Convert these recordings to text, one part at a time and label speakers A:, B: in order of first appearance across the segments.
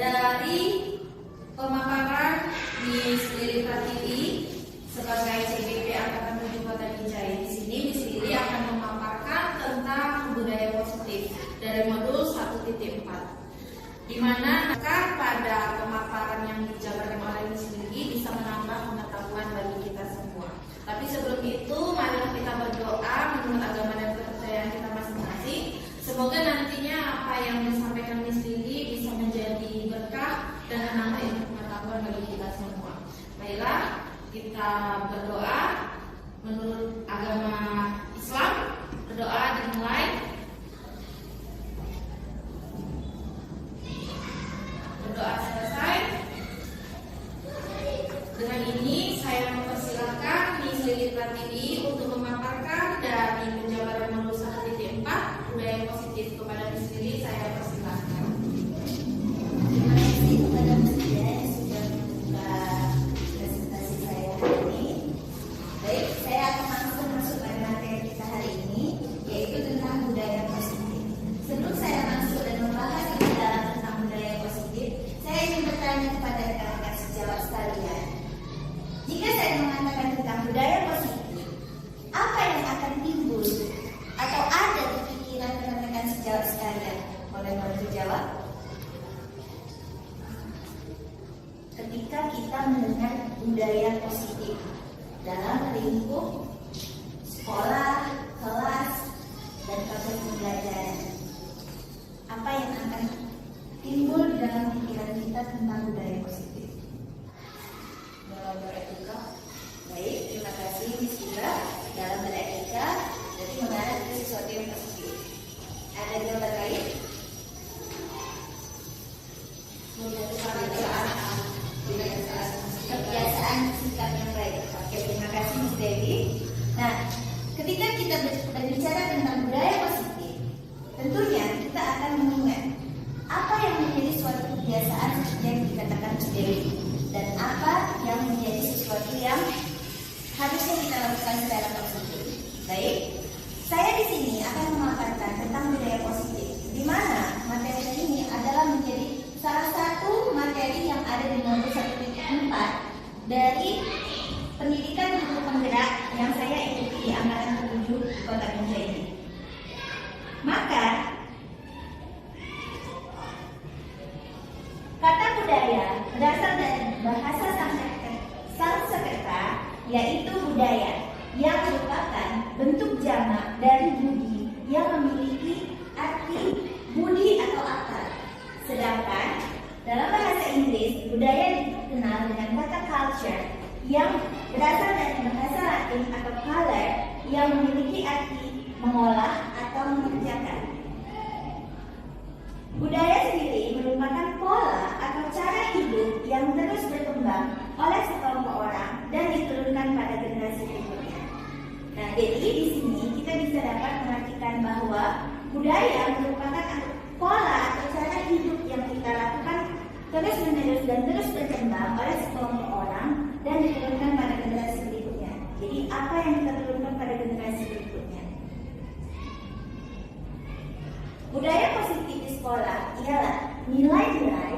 A: dari pemaparan Miss Lili Pratiwi sebagai CGP Angkatan 7 Kota Binjai. Di sini Miss Lili akan memaparkan tentang budaya positif dari modul 1.4, di mana pada pemaparan yang dijabarkan oleh Miss Lili bisa menambah pengetahuan bagi kita semua. Tapi sebelum itu, marilah kita berdoa menurut agama dan kepercayaan kita masing-masing. Semoga nantinya apa yang disampaikan Miss Lili bisa menjadi berkah dan menambah ilmu pengetahuan bagi kita semua. Baiklah, kita berdoa menurut agama Islam. Berdoa dimulai. Berdoa selesai. Dengan ini saya mempersilakan Miss Lili Pratiwi untuk memaparkan dari penjabaran modul 1.4 budaya positif. Kepada Miss Lili saya persilakan.
B: Terima kasih kepada Mas Ida yang sudah membuka presentasi saya hari ini. Baik, saya akan langsung masuk pada materi kita hari ini, yaitu tentang budaya positif. Sebelum saya masuk dan membahas lebih dalam tentang budaya positif, saya ingin bertanya kepada rekan-rekan sejawat sekalian. Jika saya mengatakan tentang budaya positif, apa yang akan timbul atau ada di pikiran rekan-rekan sejawat sekalian? Boleh bantu jawab? Ketika kita mendengar budaya positif dalam lingkup sekolah, kelas, dan proses pembelajaran, apa yang akan timbul di dalam pikiran kita tentang budaya positif? Dalam beretika. Baik, terima kasih Miss Ida. Dalam beretika, jadi mengarah ke sesuatu yang positif. Ada jawaban lain? Kebiasaan sikap yang baik. Oke, terima kasih Miss Dewi. Nah, ketika kita berbicara tentang budaya positif, tentunya kita akan mengingat apa yang menjadi suatu kebiasaan seperti yang dikatakan Miss Dewi, dan apa yang menjadi sesuatu yang harusnya kita lakukan secara positif. Baik, saya di sini akan memaparkan tentang budaya positif, di mana materi ini adalah menjadi salah satu materi yang ada di modul 1.4 dari pendidikan guru penggerak yang saya ikuti di Angkatan 7 Kota Binjai ini. Maka kata budaya berasal dari bahasa Sanskerta, yaitu budaya, yang merupakan bentuk jamak dari budi yang memiliki arti budi atau akal. Sedangkan dalam bahasa Inggris, budaya dikenal dengan kata culture yang berasal dari bahasa Latin atau color yang memiliki arti mengolah atau mengerjakan. Budaya sendiri merupakan pola atau cara hidup yang terus berkembang oleh sekelompok orang dan diturunkan pada generasi berikutnya. Nah, jadi di sini kita bisa dapat mengartikan bahwa budaya merupakan pola atau cara hidup yang kita lakukan terus-menerus dan terus berkembang oleh sekelompok orang dan diturunkan pada generasi berikutnya. Jadi apa yang kita turunkan pada generasi berikutnya? Budaya positif di sekolah ialah nilai-nilai,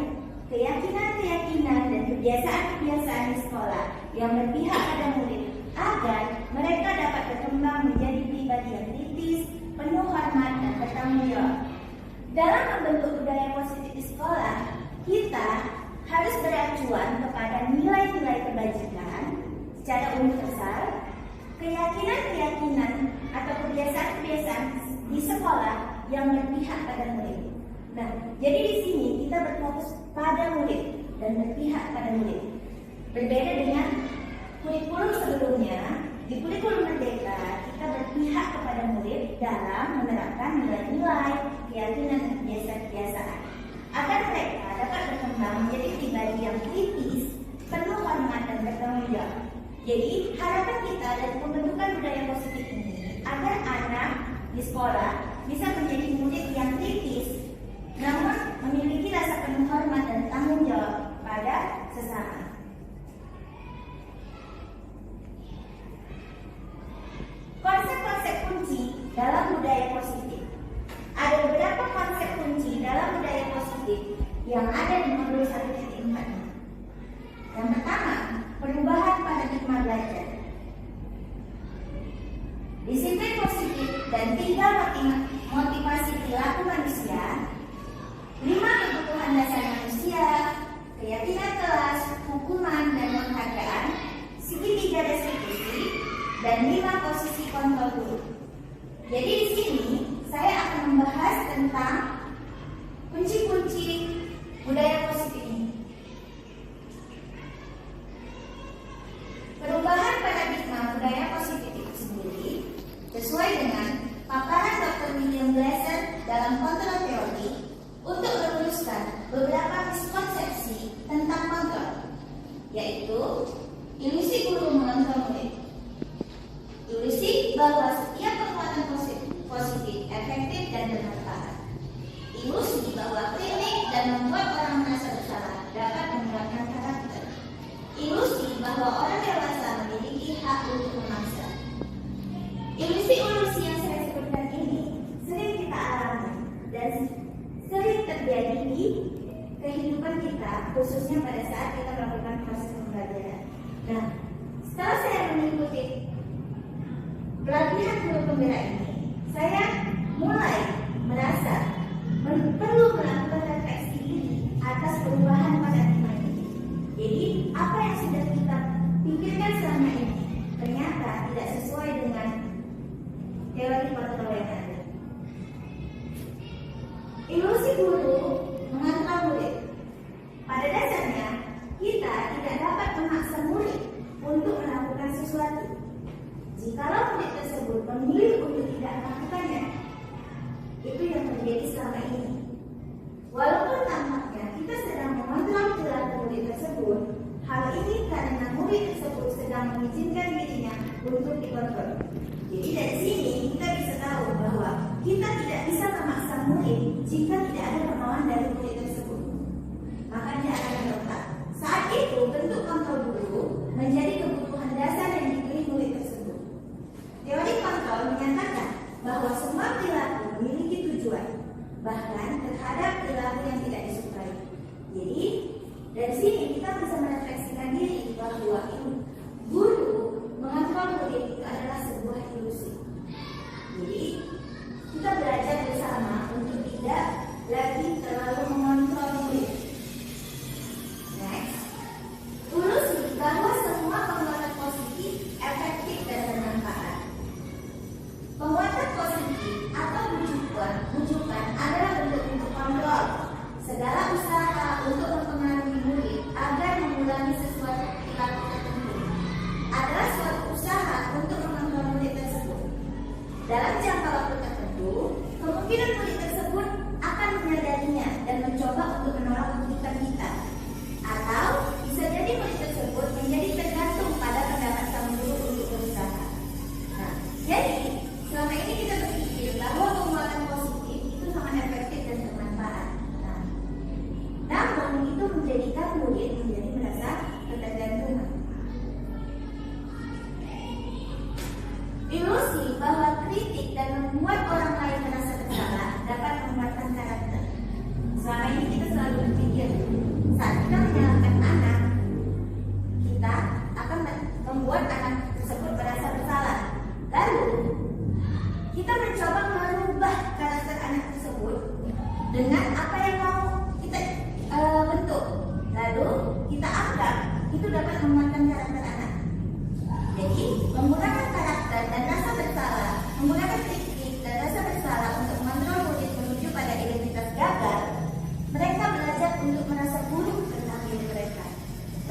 B: keyakinan-keyakinan, dan kebiasaan-kebiasaan di sekolah yang berpihak pada murid agar mereka dapat berkembang menjadi pribadi yang kritis, penuh hormat, dan bertanggung jawab. Dalam membentuk budaya positif di sekolah, kita harus beracuan kepada nilai-nilai kebajikan secara universal, keyakinan-keyakinan atau kebiasaan-kebiasaan di sekolah yang berpihak pada murid. Nah, jadi di sini kita berfokus pada murid dan berpihak pada murid. Berbeda dengan kurikulum sebelumnya, di kurikulum Merdeka kita berpihak kepada murid dalam menerapkan nilai-nilai, keyakinan, dan kebiasaan-kebiasaan agar mereka dapat berkembang menjadi pribadi yang kritis, penuh hormat, dan bertanggung jawab. Jadi harapan kita dari pembentukan budaya positif ini agar anak di sekolah bisa menjadi murid yang kritis, namun memiliki rasa penuh hormat dan tanggung jawab pada sesama. Konsep-konsep kunci dalam budaya positif. Ada beberapa konsep kunci dalam budaya positif yang ada di modul dan 5 posisi kontrol guru. Jadi di sini saya akan membahas tentang kunci-kunci budaya positif ini. Perubahan paradigma budaya positif itu sendiri sesuai dengan paparan Dr. William Glasser dalam kontrol teori untuk merumuskan beberapa miskonsepsi tentang kontrol, yaitu ilusi guru mengontrol murid, ilusi bahwa setiap perbuatan positif efektif dan bermanfaat, ilusi bahwa klinik dan membuat orang merasa bersalah dapat menyebabkan karakter, ilusi bahwa orang dewasa memiliki hak untuk memaksa. Ilusi-ilusi yang saya sebutkan ini sering kita alami dan sering terjadi di kehidupan kita, khususnya pada saat kita melakukan proses pembelajaran. Nah, setelah saya mengikuti pelatihan guru pembela ini, saya mulai merasa perlu melakukan refleksi diri atas perubahan paradigma ini. Jadi, apa yang sudah kita pikirkan selama ini ternyata tidak sesuai dengan teori kontrol yang ada. Ilusi guru mengontrol murid. Pada dasarnya, kita tidak dapat memaksa murid untuk melakukan sesuatu. Jikalau murid tersebut memilih untuk tidak melakukannya, itu yang terjadi selama ini. Walaupun tampaknya kita sedang mengontrol perilaku murid tersebut, hal ini karena murid tersebut sedang mengizinkan dirinya untuk dikontrol. Jadi dari sini kita bisa tahu bahwa kita tidak bisa memaksa murid jika tidak ada kemauan dari murid tersebut. Maka dia akan menolak. Saat itu bentuk kontrol guru menjadi kebutuhan dasar yang dipilih murid tersebut. Teori kontrol menyatakan bahwa semua perilaku memiliki tujuan, bahkan terhadap perilaku yang tidak disukai. Jadi dari sini kita bisa merefleksikan diri bahwa guru mengontrol murid itu adalah sebuah ilusi. Jadi kita belajar bersama untuk tidak lagi terlalu mengontrol murid. Next, ilusi bahwa semua penguatan positif efektif dan bermanfaat. Penguatan positif atau bujukan adalah bentuk kontrol. Segala usaha untuk mempengaruhi murid agar mengulangi sesuatu perilaku tertentu adalah suatu usaha untuk mengontrol murid tersebut. Dalam jangka waktu tertentu, kemungkinan murid tersebut akan menyadarinya dan mencoba untuk menolak bujukan kita. Atau bisa jadi murid tersebut menjadi tergantung pada pendapat sang guru untuk berusaha. Nah, jadi selama ini kita berpikir bahwa penguatan positif itu sangat efektif dan bermanfaat. Namun itu menjadikan murid menjadi merasa ketergantungan. Ilusi bahwa kritik dan membuat orang lain merasa bersalah dapat menguatkan karakter. Selama ini kita selalu berpikir saat kita menyalahkan anak, kita akan membuat anak tersebut merasa bersalah. Lalu kita mencoba merubah karakter anak tersebut dengan apa yang mau kita bentuk. Lalu kita anggap itu dapat menguatkan karakter anak. Jadi menggunakan karakter dan rasa bersalah, menggunakan kritik dan rasa bersalah untuk mengontrol murid menuju pada identitas gagal, mereka belajar untuk merasa buruk tentang diri mereka.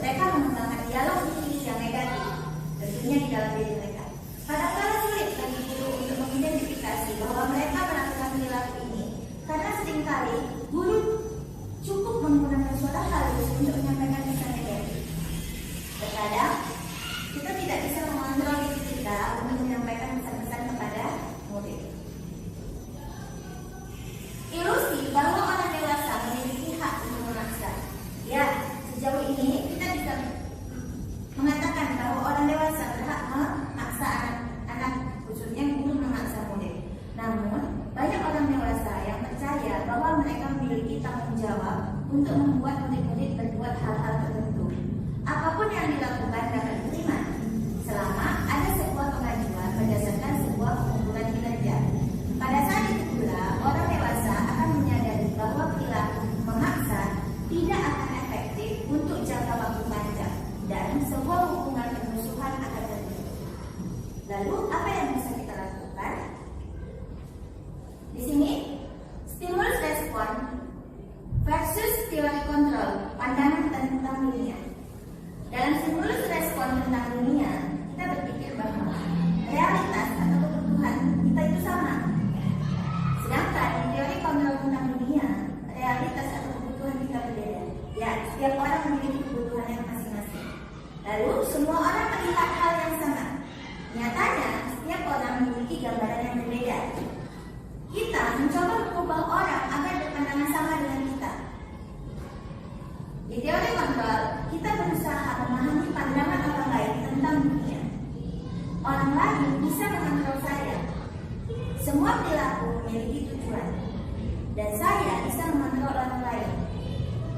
B: Mereka mengembangkan dialog diri yang negatif, tentunya di dalam diri mereka. Kadang-kadang sulit bagi guru untuk mengidentifikasi bahwa mereka melakukan perilaku ini, karena seringkali guru cukup menggunakan suara halus untuk menyampaikan pesan negatif. Terkadang kita tidak bisa mengontrol diri kita untuk menyampaikan pesan-pesan kepada murid. Ilusi bahwa orang dewasa memiliki hak untuk memaksa. Ya, sejauh ini kita bisa mengatakan bahwa orang dewasa berhak memaksa anak-anak, khususnya guru memaksa murid. Namun, banyak orang dewasa yang percaya bahwa mereka memiliki tanggung jawab untuk membuat murid-murid berbuat hal-hal tertentu. Apapun yang dilakukan dapat diterima selama ada sebuah pengajuan berdasarkan sebuah pengumpulan kinerja. Pada saat itu pula, orang dewasa akan menyadari bahwa perilaku memaksa tidak akan efektif untuk jangka waktu panjang dan sebuah hubungan permusuhan akan terbentuk. Lalu apa yang bisa kita lakukan? Di sini stimulus respon versus teori kontrol, pandangan tentang dunia. Dalam stimulus respon tentang dunia, kita berpikir bahwa realitas atau kebutuhan kita itu sama. Sedangkan di teori kontrol tentang dunia, realitas atau kebutuhan kita berbeda. Ya, setiap orang memiliki kebutuhannya masing-masing. Lalu semua orang melihat hal yang sama. Nyatanya, setiap orang memiliki gambaran yang berbeda. Kita mencoba mengubah orang agar berpandangan sama dengan kita. Di teori kontrol, kita berusaha memahami pandangan orang lain tentang dunia. Orang lain bisa mengontrol saya. Semua perilaku memiliki tujuan, dan saya bisa mengontrol orang lain.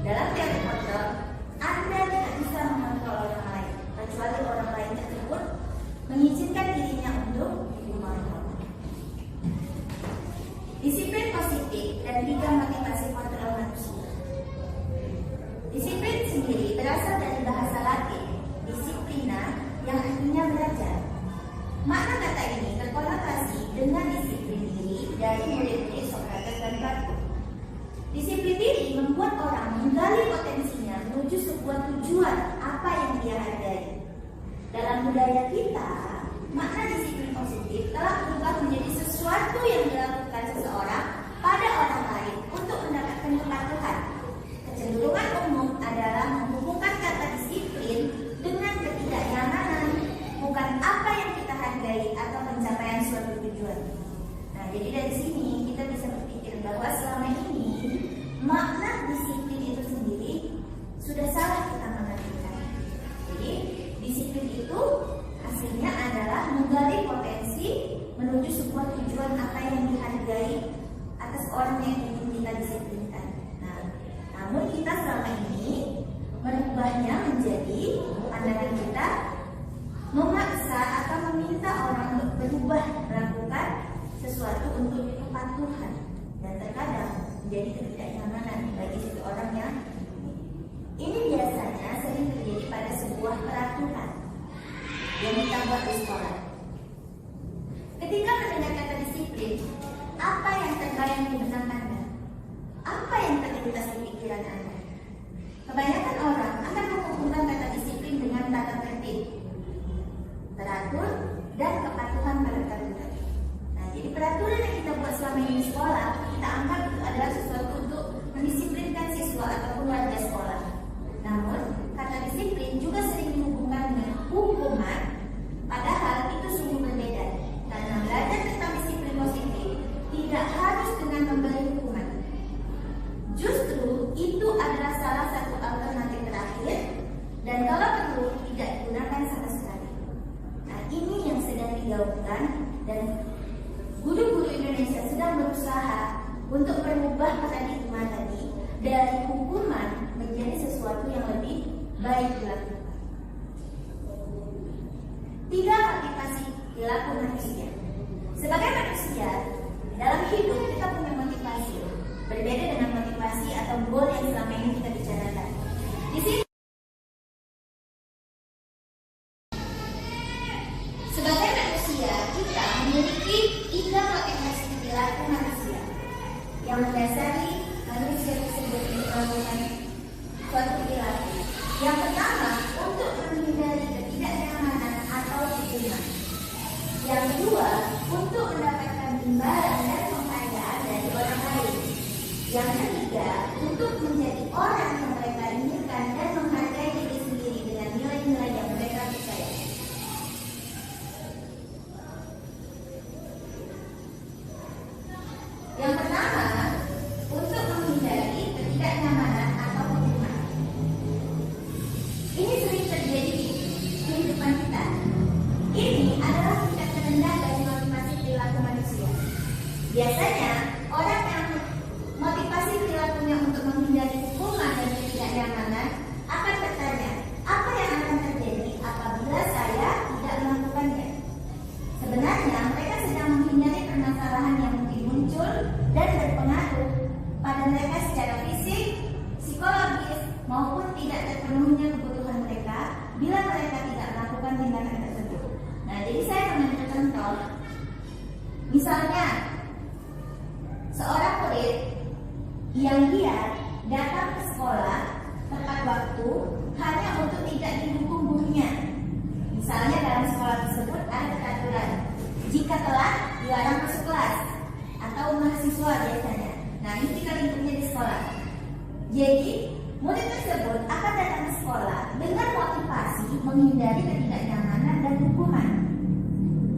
B: Dalam teori kontrol, Anda tidak bisa mengontrol orang lain, kecuali orang lain tersebut mengizinkan dirinya untuk dikontrol. Disiplin positif dan 3 motivasi kontrol manusia. Disiplin sendiri berasal dari bahasa Latin, disiplina, yang artinya belajar. Makna kata ini berkonotasi dengan disiplin diri dari murid-murid Sokrates dan Plato. Disiplin diri membuat orang menggali potensinya menuju sebuah tujuan apa yang dia hargai. Dalam budaya kita, makna disiplin positif telah berubah menjadi sesuatu yang dilakukan seseorang pada orang lain untuk mendapatkan kepatuhan. Kecenderungan umum adalah menghubungkan kata disiplin dengan ketidaknyamanan, bukan apa yang kita hargai atau pencapaian suatu tujuan. Nah, jadi dari sini kita bisa berpikir bahwa selama ini makna disiplin itu sendiri sudah salah kita mengartikan. Jadi disiplin itu hasilnya adalah menggali potensi menuju sebuah tujuan apa yang dihargai atas orang yang ingin kita disiplinkan. Nah, namun kita selama ini merubahnya menjadi pandangan kita memaksa atau meminta orang untuk berubah melakukan sesuatu untuk kepatuhan, dan terkadang menjadi ketidaknyamanan bagi seseorang yang ini biasanya sering terjadi pada sebuah peraturan yang kita buat di sekolah. Ketika mendengar kata disiplin, apa yang terbayang di benak Anda? Apa yang terlintas di pikiran Anda? Kebanyakan orang akan menghubungkan kata disiplin dengan tata tertib, teratur, dan kepatuhan pada peraturan. Nah, jadi peraturan yang kita buat selama ini di sekolah, kita anggap itu adalah sesuatu untuk mendisiplinkan siswa ataupun warga sekolah. Namun, kata disiplin juga sering dihubungkan dengan hukuman, padahal itu sungguh berbeda. Karena belajar tentang disiplin positif tidak harus dengan memberi hukuman. Justru itu adalah salah satu alternatif terakhir, dan kalau perlu tidak digunakan sama sekali. Nah, ini yang sedang digaungkan, dan guru-guru Indonesia sedang berusaha untuk merubah paradigma tadi dari hukuman menjadi sesuatu yang lebih baik dilakukan. 3 motivasi perilaku manusia. Sebagai manusia, dalam hidup kita punya motivasi, berbeda dengan motivasi atau goal yang selama ini kita bicarakan. Di sini, sebagai manusia, kita memiliki 3 motivasi perilaku manusia yang mendasari manusia tersebut melakukan suatu perilaku. Yang pertama, untuk menghindari ketidaknyamanan atau hukuman. Yang kedua, untuk mendapatkan imbalan dan penghargaan dari orang lain. Yang ketiga, untuk menjadi orang yang mereka inginkan dan menghargai diri sendiri dengan nilai-nilai yang mereka percaya. Yang pertama, untuk menghindari ketidaknyamanan atau hukuman. Ini sering terjadi di kehidupan kita. Ini adalah tingkat terendah dari motivasi perilaku manusia. Biasanya, orang yang motivasi perilakunya untuk menghindari hukuman dan ketidaknyamanan akan bertanya, apa yang akan terjadi apabila saya tidak melakukannya? Sebenarnya, mereka sedang menghindari permasalahan yang mungkin muncul dan berpengaruh pada mereka secara fisik, psikologis, maupun tidak terpenuhnya kebutuhan mereka bila mereka tidak melakukan tindakan tersebut. Nah, jadi saya akan menunjukkan contoh. Misalnya, seorang murid yang dia datang ke sekolah tepat waktu hanya untuk tidak didukung gurunya. Misalnya dalam sekolah tersebut ada peraturan, jika telat dilarang masuk kelas atau mahasiswa biasanya. Nah, ini kita lingkupnya di sekolah. Jadi, murid tersebut akan datang ke sekolah dengan motivasi menghindari ketidaknyamanan dan hukuman.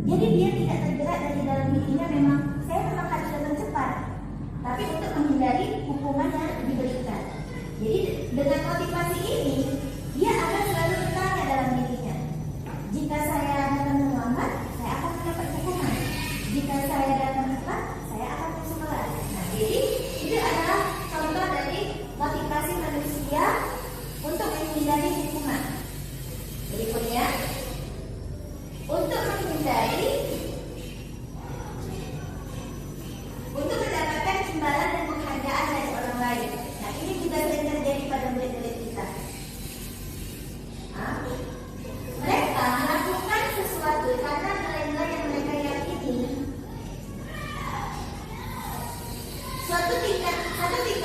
B: Jadi dia tidak tergerak dari dalam dirinya saya memang harus datang cepat, tapi untuk menghindari hukuman yang diberikan. Jadi dengan motivasi ini dia akan selalu bertanya dalam dirinya, jika saya datang terlambat, saya akan mendapat hukuman. Jika saya datang tepat, saya akan masuk kelas. Nah, jadi itu adalah contoh dari motivasi manusia untuk menghindari hukuman. Berikutnya, untuk mendapatkan imbalan dan penghargaan dari orang lain. Nah, ini juga sering terjadi pada murid-murid kita. Mereka melakukan sesuatu karena nilai-nilai yang mereka yakini. Satu tingkat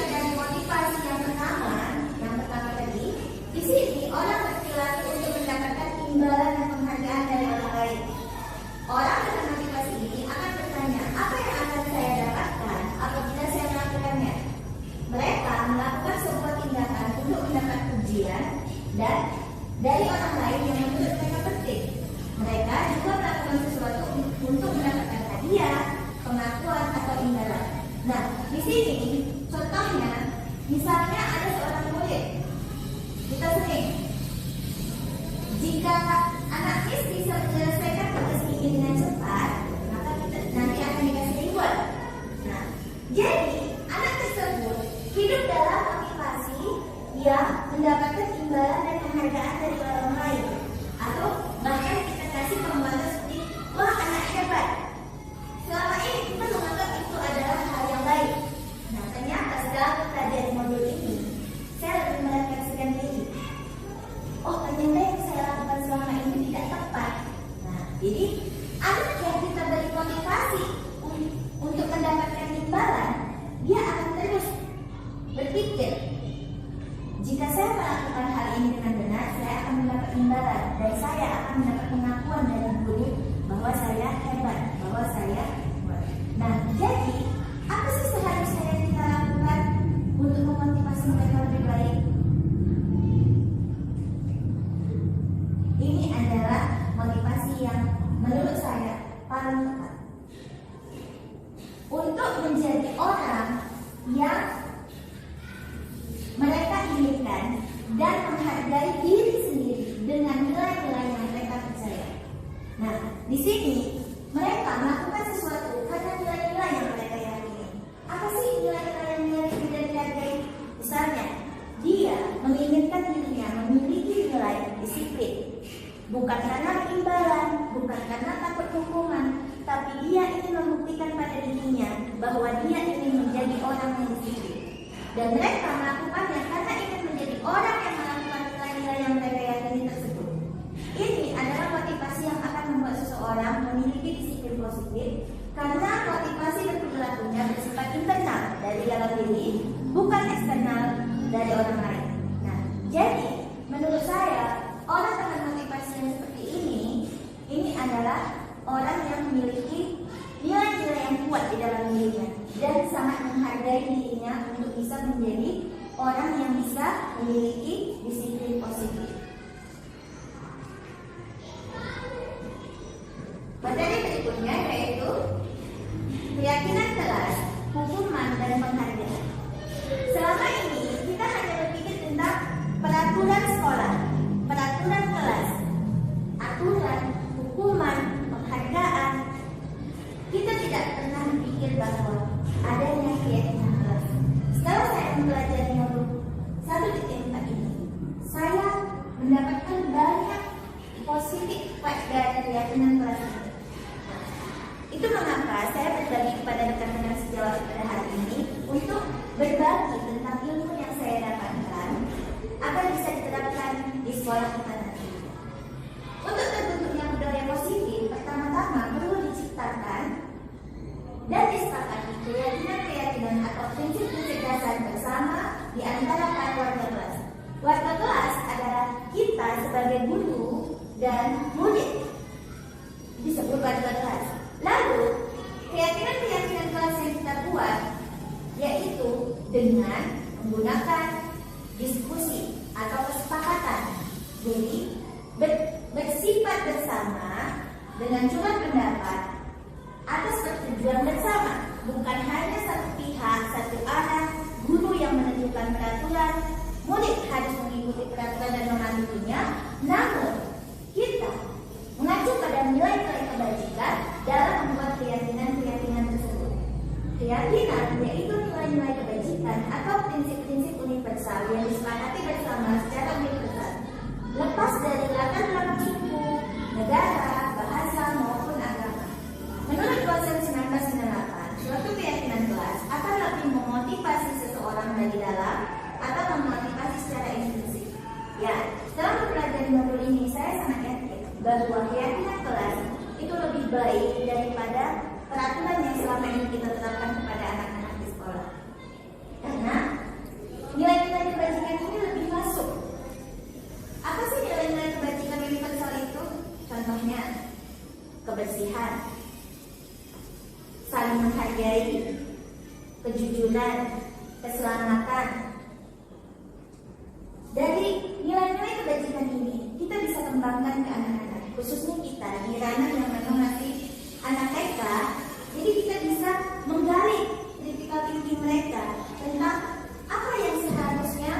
B: dari motivasi yang pertama tadi, di sini orang berperilaku untuk mendapatkan imbalan dan penghargaan dari orang lain. Orang dengan motivasi ini akan bertanya, apa yang akan saya dapatkan apabila saya melakukannya? Mereka melakukan sebuah tindakan untuk mendapat pujian dan dari orang lain yang menurut mereka penting. Mereka juga melakukan sesuatu untuk mendapatkan hadiah, pengakuan atau imbalan. Nah, di sini contohnya, misalnya ada seorang murid, kita sering, jika anak bisa menyelesaikan tugas ini dengan cepat, maka kita nanti akan dikasih reward. Nah, jadi anak tersebut hidup dalam motivasi yang mendapatkan imbalan dan penghargaan dari orang lain, atau bahkan kita kasih pembalas seperti, wah anak hebat. Selama ini kita menganggap itu adalah hal yang baik. Nah, ternyata setelah belajar di modul ini, saya lebih merefleksikan diri. Oh, ternyata yang saya lakukan selama ini tidak tepat. Nah, jadi anak yang kita beri motivasi untuk mendapatkan imbalan, dia akan terus berpikir, jika saya melakukan hal ini dengan benar, saya akan mendapat imbalan dan saya akan mendapat pengakuan dari guru bahwa saya hebat, bahwa saya kuat. Nah, jadi apa sih seharusnya yang kita lakukan untuk memotivasi mereka lebih baik? Ini adalah motivasi yang menurut saya paling tepat untuk menjadi orang yang mereka inginkan dan menghargai diri sendiri dengan nilai-nilai yang mereka percaya. Nah, di sini mereka melakukan sesuatu karena nilai-nilai yang mereka yakini. Apa sih nilai-nilai yang tidak dihargai? Misalnya, dia menginginkan dirinya memiliki nilai disiplin. Bukan karena imbalan, bukan karena takut hukuman, tapi dia ingin membuktikan pada dirinya bahwa dia ingin menjadi orang yang disiplin. Dan mereka melakukannya karena ingin menjadi orang yang melakukan nilai-nilai yang mereka yakini tersebut. Ini adalah motivasi yang akan membuat seseorang memiliki disiplin positif, karena motivasi berperilakunya bersifat internal dari dalam diri, bukan eksternal dari orang lain. Nah, jadi menurut saya orang dengan motivasi yang seperti ini adalah orang yang memiliki nilai-nilai yang kuat di dalam dirinya dan sangat menghargai dirinya untuk bisa menjadi orang yang bisa memiliki disiplin positif. Materi berikutnya yaitu keyakinan kelas, hukuman dan penghargaan. Selama ini kita hanya berpikir tentang peraturan sekolah, peraturan kelas, aturan, hukuman, penghargaan. Kita tidak pernah berpikir bahwa adanya keyakinan kelas. Setelah saya mempelajari modul 1.4 ini, saya mendapatkan banyak positif dari keyakinan kelas ini. Itu mengapa saya berbagi kepada rekan-rekan sejawat pada hari ini untuk berbagi tentang ilmu yang saya dapatkan agar bisa diterapkan di sekolah kita nanti. Untuk terbentuknya budaya positif, pertama-tama perlu guru dan murid. Disebut panduan kelas. Lalu keyakinan-keyakinan kelas yang kita buat yaitu dengan menggunakan diskusi atau kesepakatan. Jadi bersifat bersama dengan curah pendapat atas persetujuan bersama, bukan hanya satu pihak, satu arah, guru yang menentukan peraturan, murid harus mengikuti peraturan dan mematuhinya, namun kita mengacu pada nilai-nilai kebajikan dalam membuat keyakinan-keyakinan tersebut. Keyakinan yaitu nilai-nilai kebajikan atau prinsip-prinsip universal yang disepakati bersama secara universal, lepas dari latar belakang suku, negara, bahasa maupun agama. Menurut Konsen 1998, suatu keyakinan kelas akan lebih memotivasi seseorang dari dalam atau memotivasi secara intrinsik. Ya, setelah mempelajari modul ini, saya sangat yakin bahwa keyakinan kelas itu lebih baik daripada peraturan yang selama ini kita terapkan kepada anak-anak di sekolah. Karena nilai-nilai kebajikan ini lebih masuk. Apa sih nilai-nilai kebajikan universal itu? Contohnya kebersihan, saling menghargai, kejujuran, keselamatan. Dari nilai-nilai kebajikan ini kita bisa kembangkan ke anak-anak, khususnya kita di ranah yang memang masih anak TK. Jadi kita bisa menggali critical thinking mereka tentang apa yang seharusnya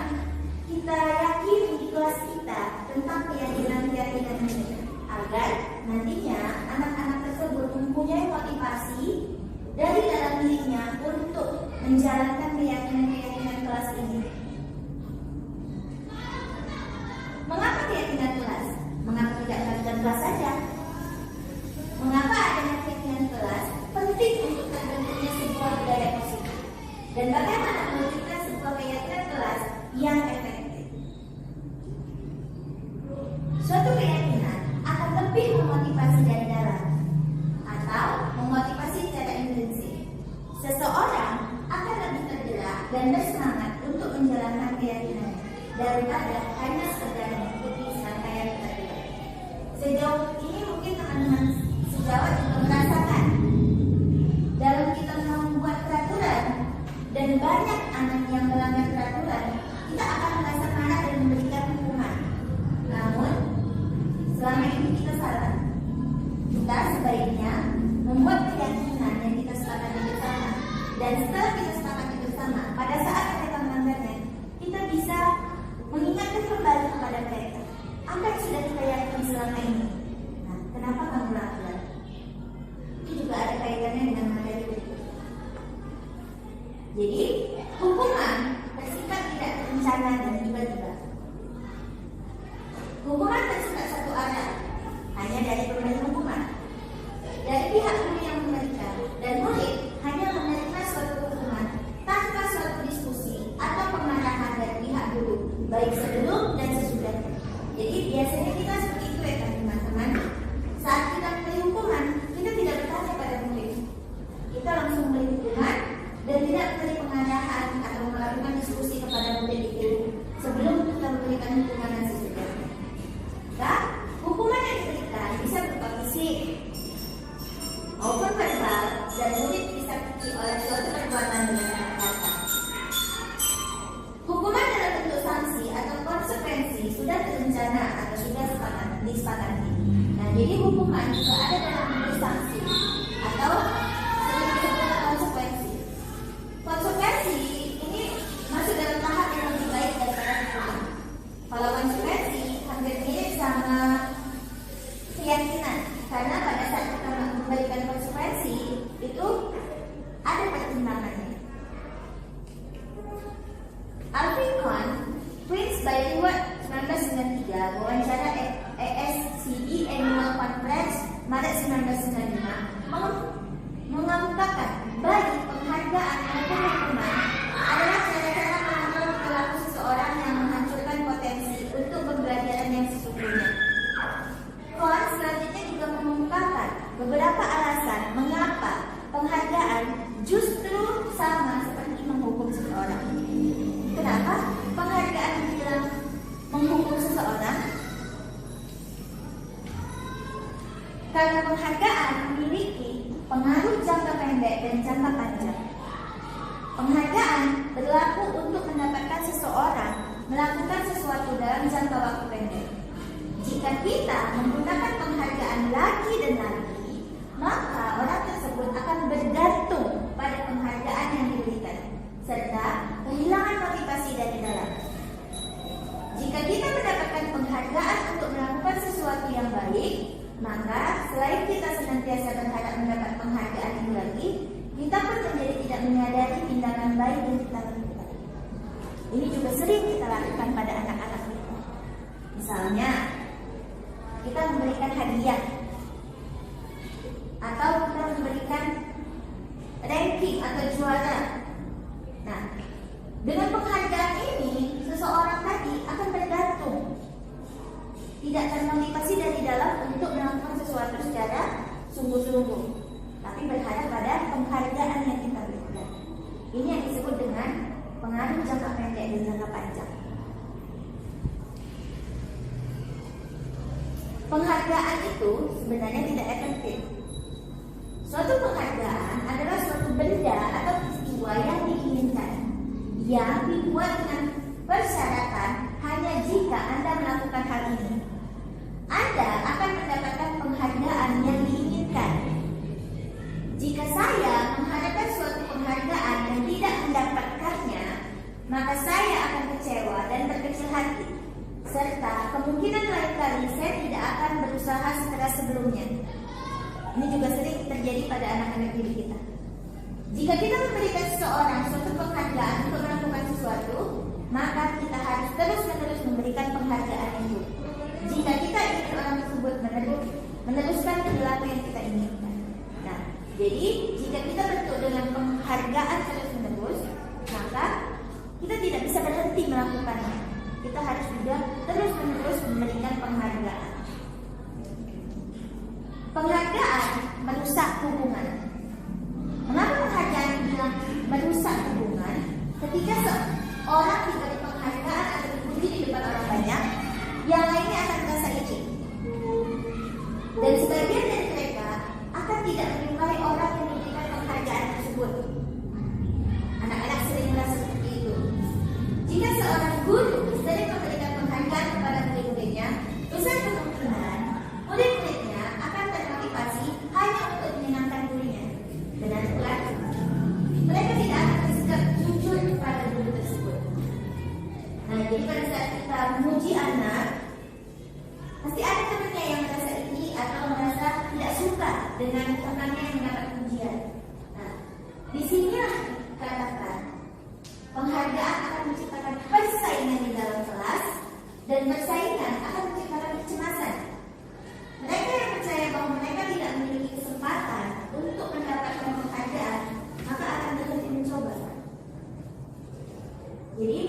B: kita yakini di kelas kita tentang keyakinan-keyakinan ini, agar nantinya anak-anak tersebut mempunyai motivasi dari dalam dirinya untuk menjalankan keyakinan-keyakinan kelas ini. Mengapa keyakinan kelas? Mengapa tidak keyakinan kelas saja? Mengapa adanya keyakinan kelas penting untuk terbentuknya sebuah budaya positif? Dan bagaimana mewujudkan sebuah keyakinan kelas yang efektif? Suatu keyakinan akan lebih memotivasi dari dalam atau memotivasi secara intrinsik. Seseorang akan lebih tergerak dan bersemangat untuk menjalankan keyakinannya daripada hanya sekedar mengikuti serangkaian peraturan. Sejauh ini mungkin teman-teman sejawat juga merasakan dalam kita membuat peraturan dan banyak anak yang melanggar peraturan, kita akan merasa marah dan memberikan hukuman. Namun selama ini kita salah. Kita sebaiknya membuat keyakinan yang kita sepakati bersama, dan setelah kita sepakati bersama, pada saat mereka melanggarnya, kita bisa mengingatkan kembali kepada mereka apa yang sudah kita yakini selama ini. Nah, kenapa kamu melanggar? Itu juga ada kaitannya dengan materi berikut. Jadi, hukuman bersifat tidak terencana dan tiba-tiba. Hukuman bersifat satu arah, hanya dari pemberi hukuman, dari pihak guru yang memberikan, dan murid hanya menerima suatu hukuman tanpa suatu diskusi atau pengarahan dari pihak guru, baik sebelum dan sesudahnya. Jadi biasanya kita seperti itu ya kan teman-teman. Saat kita memberi hukuman, kita tidak bertanya pada murid, kita langsung memberi hukuman dan tidak memberi pengarahan atau melakukan diskusi kepada murid itu sebelum kita memberikan hukuman dan sesudahnya. Nah, hukuman yang diberikan bisa berupa fisik maupun verbal, dan murid disakiti oleh suatu perbuatan dengan kata-kata. Hukuman dalam bentuk sanksi atau konsekuensi sudah terencana atau sudah disepakati. Nah, jadi hukuman juga ada dalam bentuk sanksi atau sering disebut konsekuensi. Konsekuensi ini masuk dalam tahap yang lebih baik daripada hukuman. Kalau konsekuensi hampir mirip sama keyakinan, karena pada saat kita memberikan konsekuensi itu ada pertimbangannya. Alvin Cohn, Prince by Reward 1993, wawancara ASCE Annual Conference Maret 1995, mengemukakan baik penghargaan maupun hukuman adalah cara-cara mengontrol perilaku seseorang yang menghancurkan potensi untuk pembelajaran yang sesungguhnya. Cohn selanjutnya juga mengemukakan beberapa alasan mengapa penghargaan justru sama seperti menghukum seseorang. Kenapa penghargaan dibilang menghukum seseorang? Karena penghargaan memiliki pengaruh jangka pendek dan jangka panjang. Penghargaan berlaku untuk mendapatkan seseorang melakukan sesuatu dalam jangka waktu pendek. Jika kita menggunakan penghargaan lagi dan lagi, maka orang tersebut akan bergantung pada penghargaan yang diberikan, serta kehilangan motivasi dari dalam. Jika kita mendapatkan penghargaan untuk melakukan sesuatu yang baik, maka selain kita senantiasa berharap mendapat penghargaan itu lagi, kita pun menjadi tidak menyadari tindakan baik yang kita lakukan. Ini juga sering kita lakukan pada anak-anak kita. Misalnya, kita memberikan hadiah atau kita memberikan ranking atau juara. Nah, dengan penghargaan ini, seseorang tadi akan bergantung, tidak termotivasi dari dalam untuk melakukan sesuatu secara sungguh-sungguh, tapi berharap pada penghargaan yang kita berikan. Ini yang disebut dengan pengaruh jangka pendek dan jangka panjang. Penghargaan itu sebenarnya tidak efektif. Suatu penghargaan adalah suatu benda atau peristiwa yang diinginkan, yang dibuat dengan persyaratan hanya jika Anda melakukan hal ini, Anda akan mendapatkan penghargaan yang diinginkan. Jika saya mengharapkan suatu penghargaan dan tidak mendapatkannya, maka saya akan kecewa dan berkecil hati, serta kemungkinan lain kali saya tidak akan berusaha sekeras sebelumnya. Ini juga sering terjadi pada anak-anak didik kita. Jika kita memberikan seseorang suatu penghargaan untuk melakukan sesuatu, maka kita harus terus-menerus memberikan penghargaan itu. Jika kita ingin orang tersebut meneruskan perilaku yang kita inginkan. Nah, jadi jika kita bentuk dengan penghargaan terus-menerus, maka kita tidak bisa berhenti melakukannya. Kita harus juga terus-menerus memberikan penghargaan. Penghargaan merusak hubungan. Mengapa penghargaan bilang merusak hubungan? Ketika seorang diberi penghargaan atau dipuji di depan orang banyak, yang lainnya akan merasa iri. Dan sebagian dari mereka akan tidak menyukai orang yang memberikan penghargaan tersebut. Anak-anak sering merasa seperti itu. Jika seorang guru sering memberikan penghargaan kepada murid-muridnya, besar kemungkinan murid-muridnya akan termotivasi hanya untuk menyenangkan gurunya. Benar pula, mereka tidak akan bersikap jujur kepada guru tersebut. Nah, jadi pada saat kita memuji anak, pasti ada temannya yang merasa iri atau merasa tidak suka dengan temannya yang mendapat pujian. Nah, disinilah katakan penghargaan akan menciptakan persaingan di dalam kelas, dan persaingan akan menciptakan kecemasan. Mereka yang percaya bahwa mereka tidak memiliki kesempatan untuk mendapatkan penghargaan, maka akan berhenti mencoba. Jadi,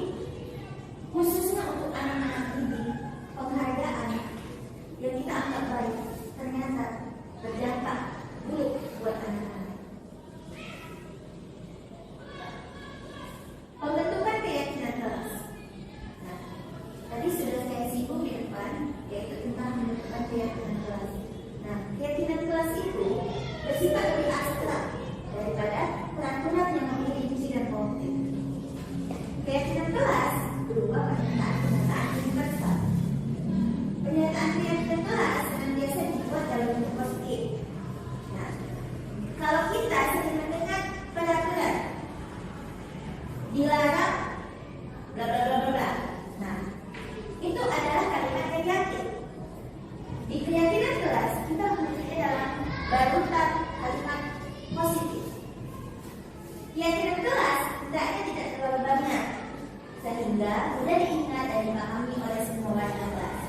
B: khususnya untuk anak-anak ini, penghargaan yang kita anggap baik ternyata berdampak buruk buat anak-anak. Pembentukan keyakinan kelas. Nah, tadi sudah saya singgung di depan, yaitu tentang pembentukan keyakinan kelas. Nah, keyakinan kelas itu bersifat lebih abstrak daripada peraturan yang memiliki isi dan konkret. Keyakinan kelas berupa pernyataan-pernyataan universal. Pernyataan keyakinan kelas senantiasa dibuat dalam bentuk positif. Nah, kalau kita sering mendengar peraturan dilarang bla bla bla bla. Nah, itu adalah kalimat yang yakin. Di keyakinan kelas kita memiliki dalam barutan kalimat positif. Keyakinan kelas hendaknya tidak terlalu banyak, sehingga mudah diingat dan dipahami oleh semua warga kelas.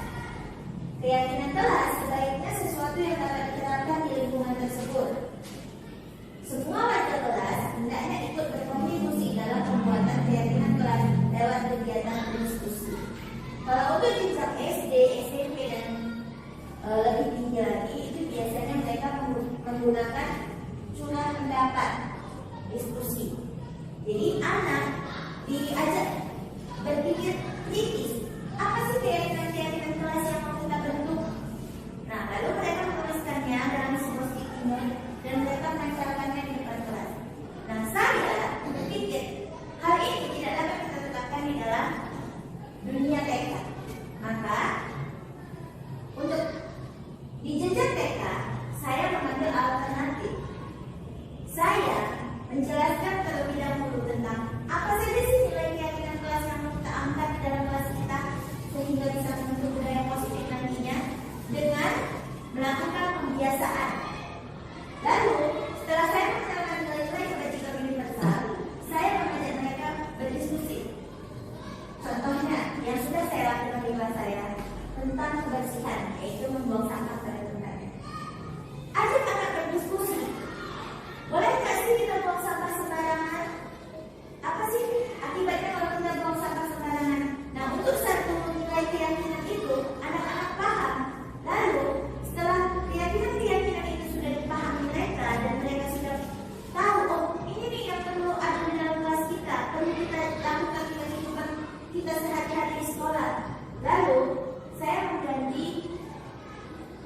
B: Keyakinan kelas sebaiknya sesuatu yang dapat diterapkan di lingkungan tersebut. Semua warga kelas hendaknya ikut berkontribusi dalam pembuatan keyakinan kelas lewat kegiatan diskusi. Kalau untuk jenjang SD, SMP dan lebih tinggi lagi, itu biasanya mereka menggunakan curah pendapat diskusi. Jadi anak diajak berpikir kritis. Apa sih keyakinan kelas yang mau kita bentuk? Nah, lalu mereka menuliskannya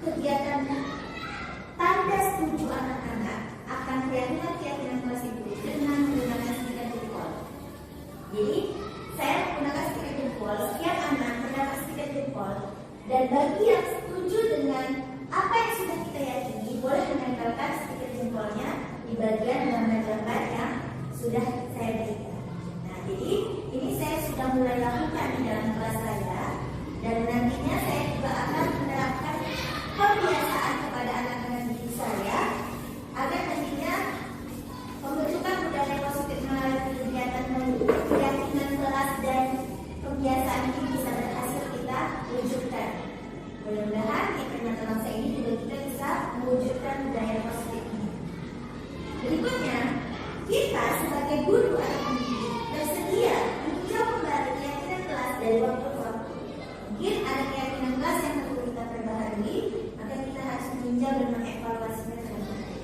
B: kegiatan tanda setuju anak-anak akan keyakinan kelas itu dengan menggunakan stiker jempol. Jadi saya menggunakan stiker jempol, setiap anak menggunakan stiker jempol, dan bagi yang setuju dengan apa yang sudah kita yakini boleh menempelkan stiker jempolnya di bagian gambar-gambar yang sudah saya berikan. Nah, jadi ini saya sudah mulai lakukan di dalam kelas saya, dan nantinya saya juga akan menerapkan kebiasaan kepada anak-anak didik saya agar nantinya pembentukan budaya positif melalui kegiatan keyakinan kelas dan kebiasaan ini bisa berhasil kita wujudkan. Mudah-mudahan di peringatan bangsa ini juga kita bisa mewujudkan budaya positif ini. Berikutnya, kita sebagai guru atau pendidik bersedia meninjau kembali keyakinan kelas dari waktu ke waktu. Mungkin ada keyakinan kelas yang perlu kita perbaharui, maka kita harus meninjau dan mengevaluasinya terlebih dahulu.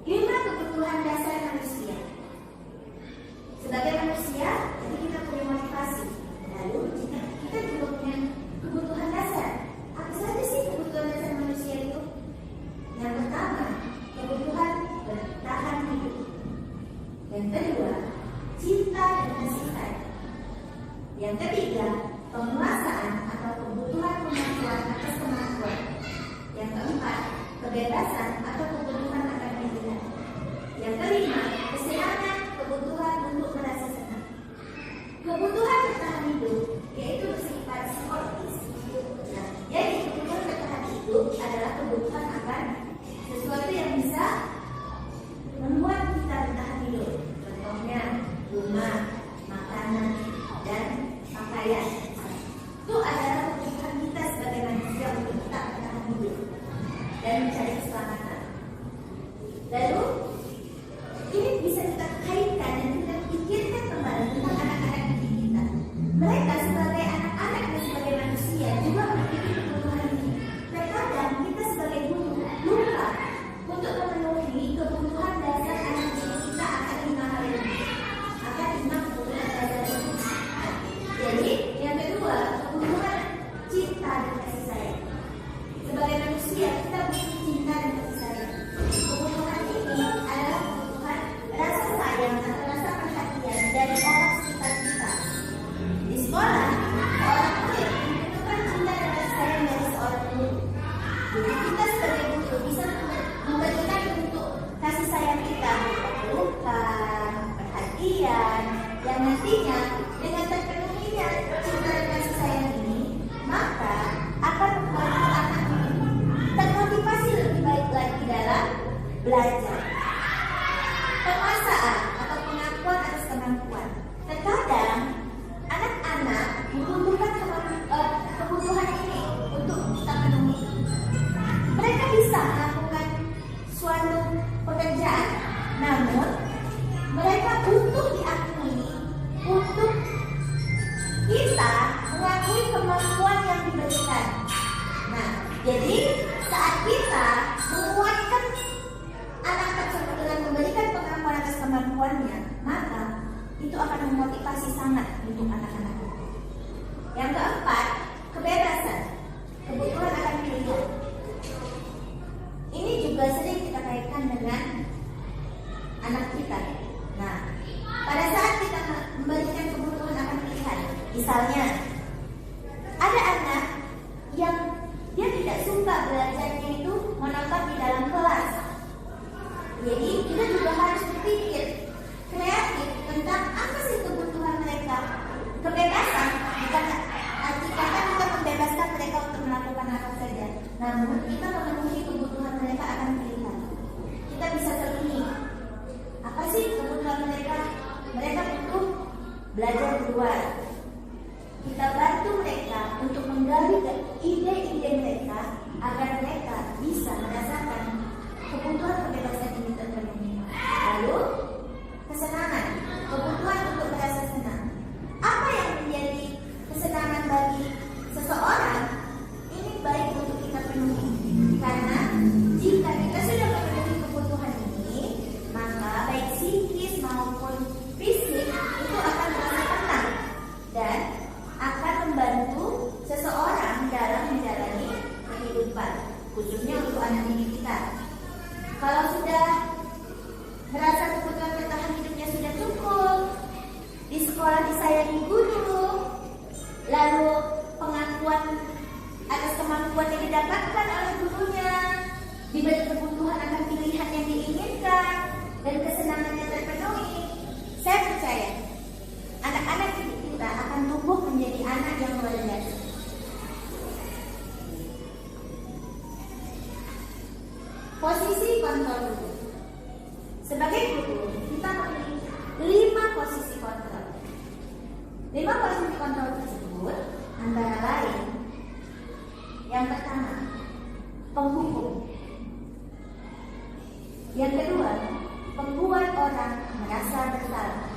B: 5 kebutuhan dasar manusia. Sebagai manusia, jadi kita punya motivasi. Lalu kita juga punya kebutuhan dasar. Apa saja sih kebutuhan dasar manusia itu? Yang pertama, kebutuhan bertahan hidup. Yang kedua, cinta dan kasih sayang. Yang ketiga, penguasaan atau kebutuhan kemampuan atas kemampuan. Yang keempat, kebebasan atau kebutuhan akan pilihan. Yang kelima, kesenangan, kebutuhan untuk merasa senang. Kebutuhan bertahan hidup yaitu bersifat psikologis. Nah, jadi kebutuhan bertahan hidup adalah kebutuhan akan sesuatu yang bisa membuat kita bertahan hidup. Contohnya rumah, makanan, dan pakaian. Itu adalah kebutuhan kita sebagai manusia untuk tetap bertahan hidup dan mencari keselamatan. Lalu ini bisa kita kaitkan dan kita pikirkan kembali tentang anak-anak didik kita. Mereka sebagai anak-anak dan sebagai manusia juga memiliki kebutuhan ini. Terkadang kita sebagai guru lupa untuk memenuhi kebutuhan dasar anak didik kita akan 5 hal ini. Akan 5 kebutuhan dasar ini. Jadi yang kedua, kebutuhan cinta dan kasih sayang. Sebagai manusia kita butuh cinta dan kasih sayang. Kebutuhan ini adalah kebutuhan rasa sayang atau rasa perhatian dari orang sekitar kita. Di sekolah, seorang murid membutuhkan cinta dan kasih sayang dari seorang guru. Jadi kita sebagai guru bisa memberikan bentuk kasih sayang kita berupa pelukan, perhatian, yang nantinya dengan terpenuhinya cinta dan kasih sayang ini, maka akan membuat anak ini termotivasi lebih baik lagi dalam belajar. Penguasaan atau pengakuan atas kemampuan. Terkadang anak-anak membutuhkan kebutuhan ini untuk kita penuhi. Mereka bisa melakukan suatu pekerjaan, namun mereka butuh diakui untuk kita mengakui kemampuan yang diberikan. Nah, jadi saat kita menguatkan anak tersebut dengan memberikan pengakuan atas kemampuannya, maka itu akan memotivasi sangat untuk anak-anak itu. Yang keempat, kebebasan. Kebutuhan akan pilihan. Ini juga sering kita kaitkan dengan anak kita. Nah, pada saat kita memberikan kebutuhan akan pilihan, misalnya ada anak yang dia tidak suka belajarnya itu menonton di dalam kelas. Jadi kita juga harus berpikir kreatif tentang apa sih kebutuhan mereka. Kebebasan bukan arti kata kita membebaskan mereka untuk melakukan apa saja, namun kita memenuhi kebutuhan mereka akan pilihan. Kita bisa telusuri apa sih kebutuhan mereka. Mereka butuh belajar di luar. Kita bantu mereka untuk menggali ide-ide mereka agar mereka bisa merasakan kebutuhan kebebasan ini terpenuhi. Lalu kesenangan, kebutuhan untuk merasa senang. Apa yang menjadi kesenangan bagi seseorang ini baik untuk kita penuhi. Karena jika kita sudah memenuhi kebutuhan ini, maka baik psikis maupun fisik itu akan merasa tenang dan akan membantu seseorang dalam menjalani dan kesenangannya terpenuhi, saya percaya anak-anak kita akan tumbuh menjadi anak yang luar biasa. Posisi kontrol guru. Sebagai guru, kita memiliki 5 posisi kontrol. 5 posisi kontrol tersebut antara lain, yang pertama, penghukum. Yang kedua, membuat orang merasa bersalah.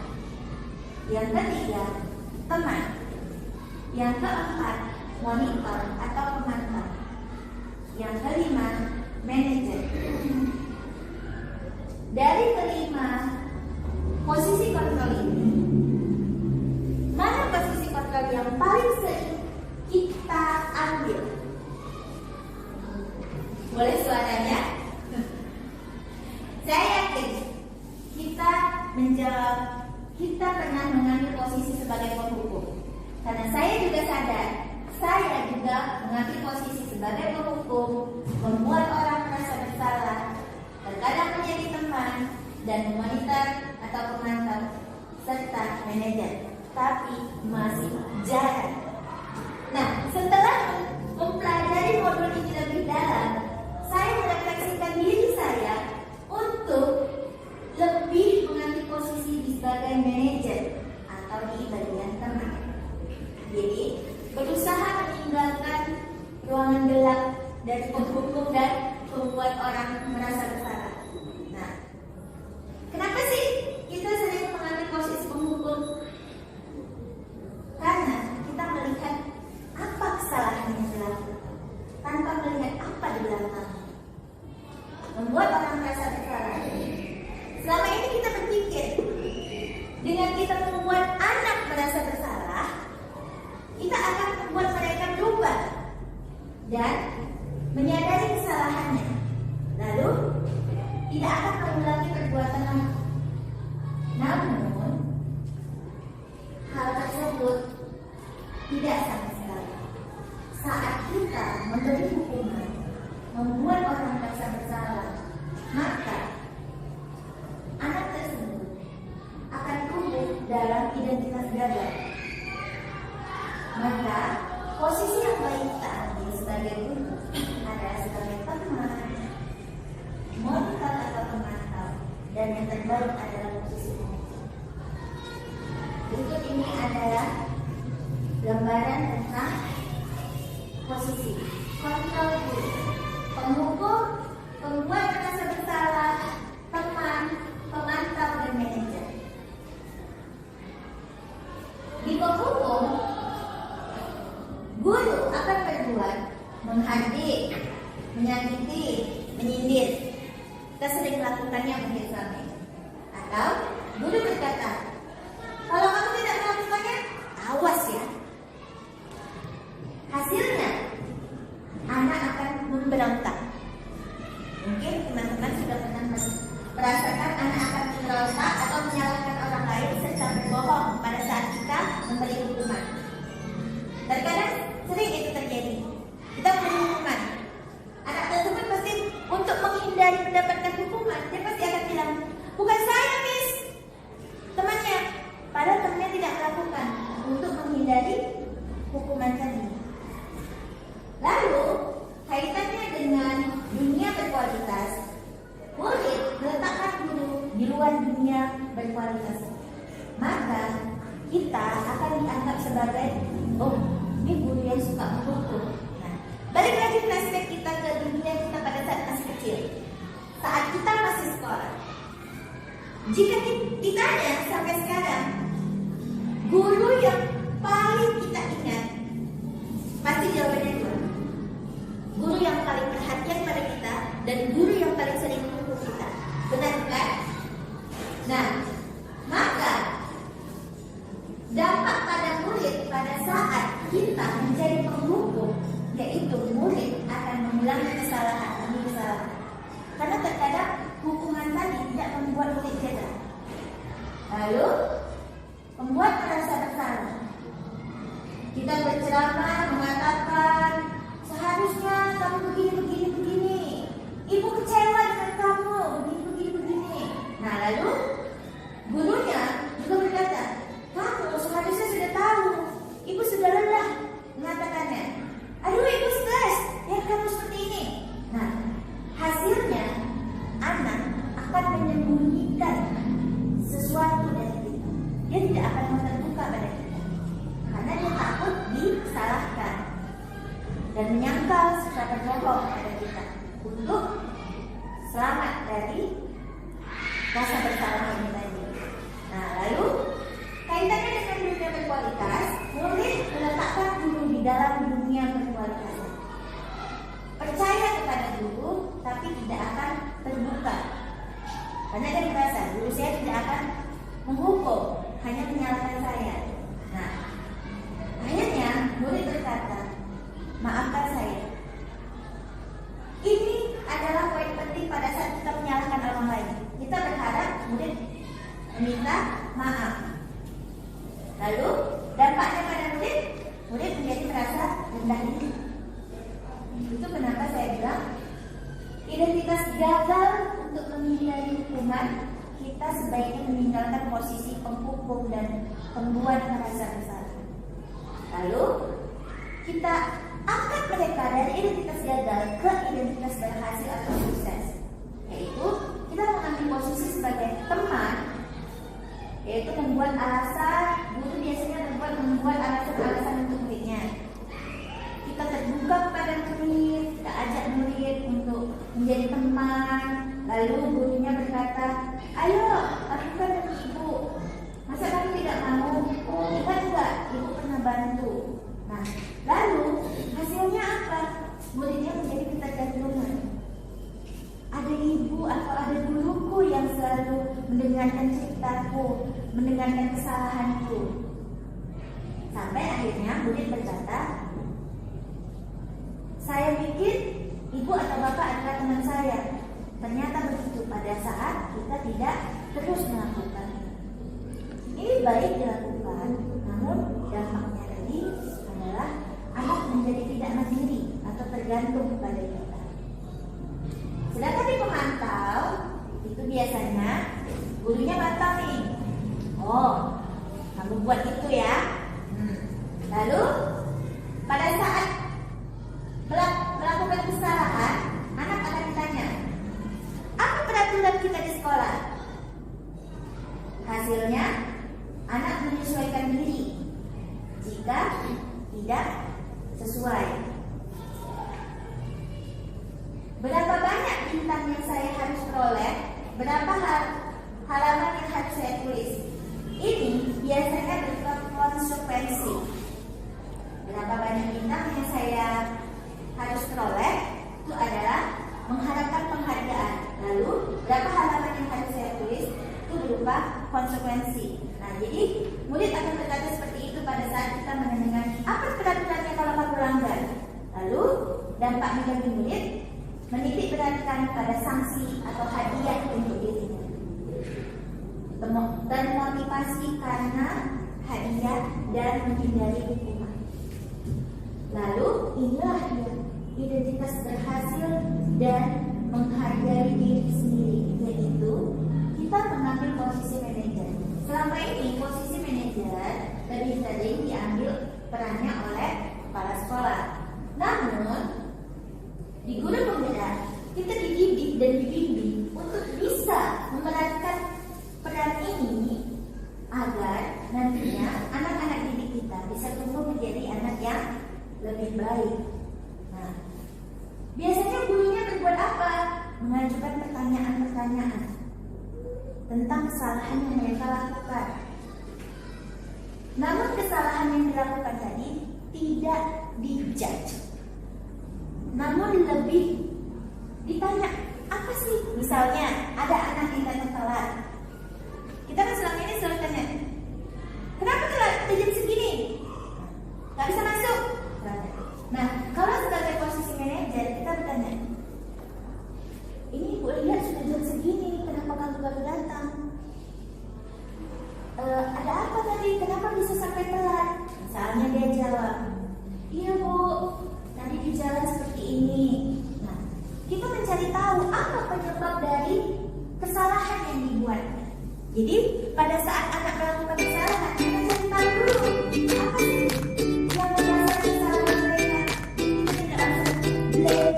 B: Yang ketiga, teman. Yang keempat, monitor atau pemantau. Yang kelima, manajer. Dari kelima posisi kontrol ini, mana posisi kontrol yang paling sering kita ambil? Boleh suaranya? Saya yakin kita menjawab, kita pernah mengambil posisi sebagai penghukum. Karena saya juga sadar, saya juga mengambil posisi sebagai penghukum, membuat orang merasa bersalah, terkadang menjadi teman, dan memonitor atau pemantau, serta manajer. Tapi masih jarang. Nah, setelah mempelajari modul ini lebih dalam, saya merefleksikan diri saya untuk lebih mengambil posisi sebagai manajer atau di bagian teman. Jadi, berusaha meninggalkan ruangan gelap dari penghukum dan membuat orang merasa bersalah. Nah, kenapa sih kita sering mengambil posisi penghukum? Karena kita melihat apa kesalahan yang dilakukan tanpa melihat apa di belakang, membuat orang merasa bersalah. Selama ini kita berpikir, dengan kita membuat anak merasa bersalah, kita akan membuat mereka berubah dan menyadari kesalahannya, lalu tidak akan mengulangi perbuatan lama. Namun, hal tersebut tidak sama sekali. Saat kita memberi hukuman, membuat orang merasa bersalah, maka anak tersebut akan tumbuh dalam identitas gagal. Maka posisi yang baik kita ambil sebagai guru adalah sebagai teman, monitor atau pemantau, dan yang terbaik adalah posisi penghukum. Berikut ini adalah gambaran tentang posisi kontrol guru, penghukum, pembuat merasa bersalah, teman, pemantau, dan manajer. Di penghukum, guru akan berbuat menghardik, menyakiti, menyindir. Kita sering melakukannya mungkin selama ini. Atau guru berkata, kalau kamu tidak melakukannya, awas ya. Hasilnya, anak akan memberontak. Mungkin teman-teman sudah pernah merasakan anak akan memberontak atau menyalahkan orang lain serta berbohong pada saat kita memberi hukuman. Terkadang sering itu terjadi. Kita memberi hukuman, anak tersebut pasti untuk menghindari mendapatkan hukuman, dia pasti akan bilang, bukan saya miss, temannya. Padahal temannya tidak melakukan untuk menghindari hukuman tadi. Lalu kaitannya dengan dunia berkualitas, murid meletakkan guru di luar dunia berkualitas, maka kita akan dianggap sebagai, oh, ini guru yang suka menghukum. Nah, balik lagi flashback kita ke dunia kita pada saat masih kecil, saat kita masih sekolah. Jika ditanya sampai sekarang, guru yang paling kita ingat, pasti jawabannya dua. Guru yang paling perhatian pada kita dan guru yang paling sering menghukum kita. Benar bukan? Nah, maka dampak pada murid pada saat kita menjadi penghukum, yaitu murid akan mengulangi kesalahan demi kesalahan. Karena terkadang hukuman tadi tidak membuat murid cedera, lalu membuat merasa bersalah. Kita berceramah mengatakan, seharusnya kamu begini. Ibu kecewa dengan kamu. dan menyangkal serta berbohong pada kita untuk selamat dari rasa bersalah ini tadi. Nah, lalu kaitannya dengan dunia berkualitas, murid meletakkan guru di dalam dunia berkualitas. Percaya kepada guru, tapi tidak akan terbuka. Banyak dari merasa guru saya tidak akan menghukum, hanya menyalahkan saya. Nah, akhirnya murid berkata, maafkan saya. Ini adalah poin penting pada saat kita menyalahkan orang lain. Kita berharap murid meminta maaf. Lalu dampaknya pada murid menjadi merasa rendah diri. Itu kenapa saya bilang identitas gagal untuk menghindari hukuman. Kita sebaiknya meninggalkan posisi penghukum dan pembuat merasa bersalah. Lalu kita angkat mereka dari identitas gagal ke identitas berhasil atau sukses, yaitu kita mengambil posisi sebagai teman, yaitu membuat alasan. Guru biasanya membuat alasan-alasan untuk muridnya. Kita terbuka kepada murid, kita ajak murid untuk menjadi teman. Lalu gurunya berkata, ayo lakukan demi ibu. Masa kamu tidak mau? Kita juga, ibu pernah bantu. Nah, lalu hasilnya apa? Muridnya menjadi ketergantungan. Ada ibu atau ada guruku yang selalu mendengarkan ceritaku, mendengarkan kesalahanku. Sampai akhirnya murid berkata, saya pikir ibu atau bapak adalah teman saya. Ternyata begitu pada saat kita tidak terus melakukannya. Ini baik dilakukan, namun dampaknya tadi adalah anak menjadi tidak mandiri atau tergantung kepada kita. Sedangkan di pemantau itu biasanya gurunya bantah nih. Oh, kamu buat itu ya. Lalu pada saat melakukan kesalahan, anak akan ditanya, apa peraturan kita di sekolah? Hasilnya, anak menyesuaikan diri jika tidak sesuai. Berapa banyak bintang yang saya harus peroleh? Berapa halaman yang harus saya tulis? Ini biasanya berkonsekuensi. Berapa banyak bintang yang saya harus peroleh itu adalah mengharapkan penghargaan. Lalu berapa halaman yang harus saya tulis itu berupa konsekuensi. Nah, jadi murid akan berkata seperti itu pada saat kita mendengar apa peraturannya kalau kamu langgar. Lalu dampaknya bagi murid menitik beratkan pada sanksi atau hadiah untuk dirinya. Termotivasi karena hadiah dan menghindari hukuman. Lalu inilah dia identitas berhasil dan menghargai diri sendiri, yaitu kita mengambil posisi manajer. Selama ini posisi manajer lebih sering diambil perannya oleh kepala sekolah. Namun di guru pembeda kita dididik dan dibimbing untuk bisa memerankan peran ini agar nantinya anak-anak didik kita bisa tumbuh menjadi anak yang lebih baik. Nah, biasanya gurunya berbuat apa? Mengajukan pertanyaan-pertanyaan tentang kesalahan yang mereka lakukan. Namun kesalahan yang dilakukan tadi tidak dijudge, namun lebih ditanya, apa sih? Misalnya ada anak yang datang telat, kita kan selama ini selalu tanya, kenapa telat? Jam segini gak bisa masuk. Nah, kalau sebagai posisi manajer kita bertanya, ini ibu lihat sudah jam segini, kenapa kamu baru datang? Ada apa tadi? Kenapa bisa sampai telat? Misalnya dia jawab, iya bu, tadi di jalan seperti ini. Nah, kita mencari tahu apa penyebab dari kesalahan yang dibuatnya. Jadi pada saat anak melakukan kesalahan, kita cari tahu dulu apa sih yang mendasari kesalahan mereka. Kita tidak langsung blame.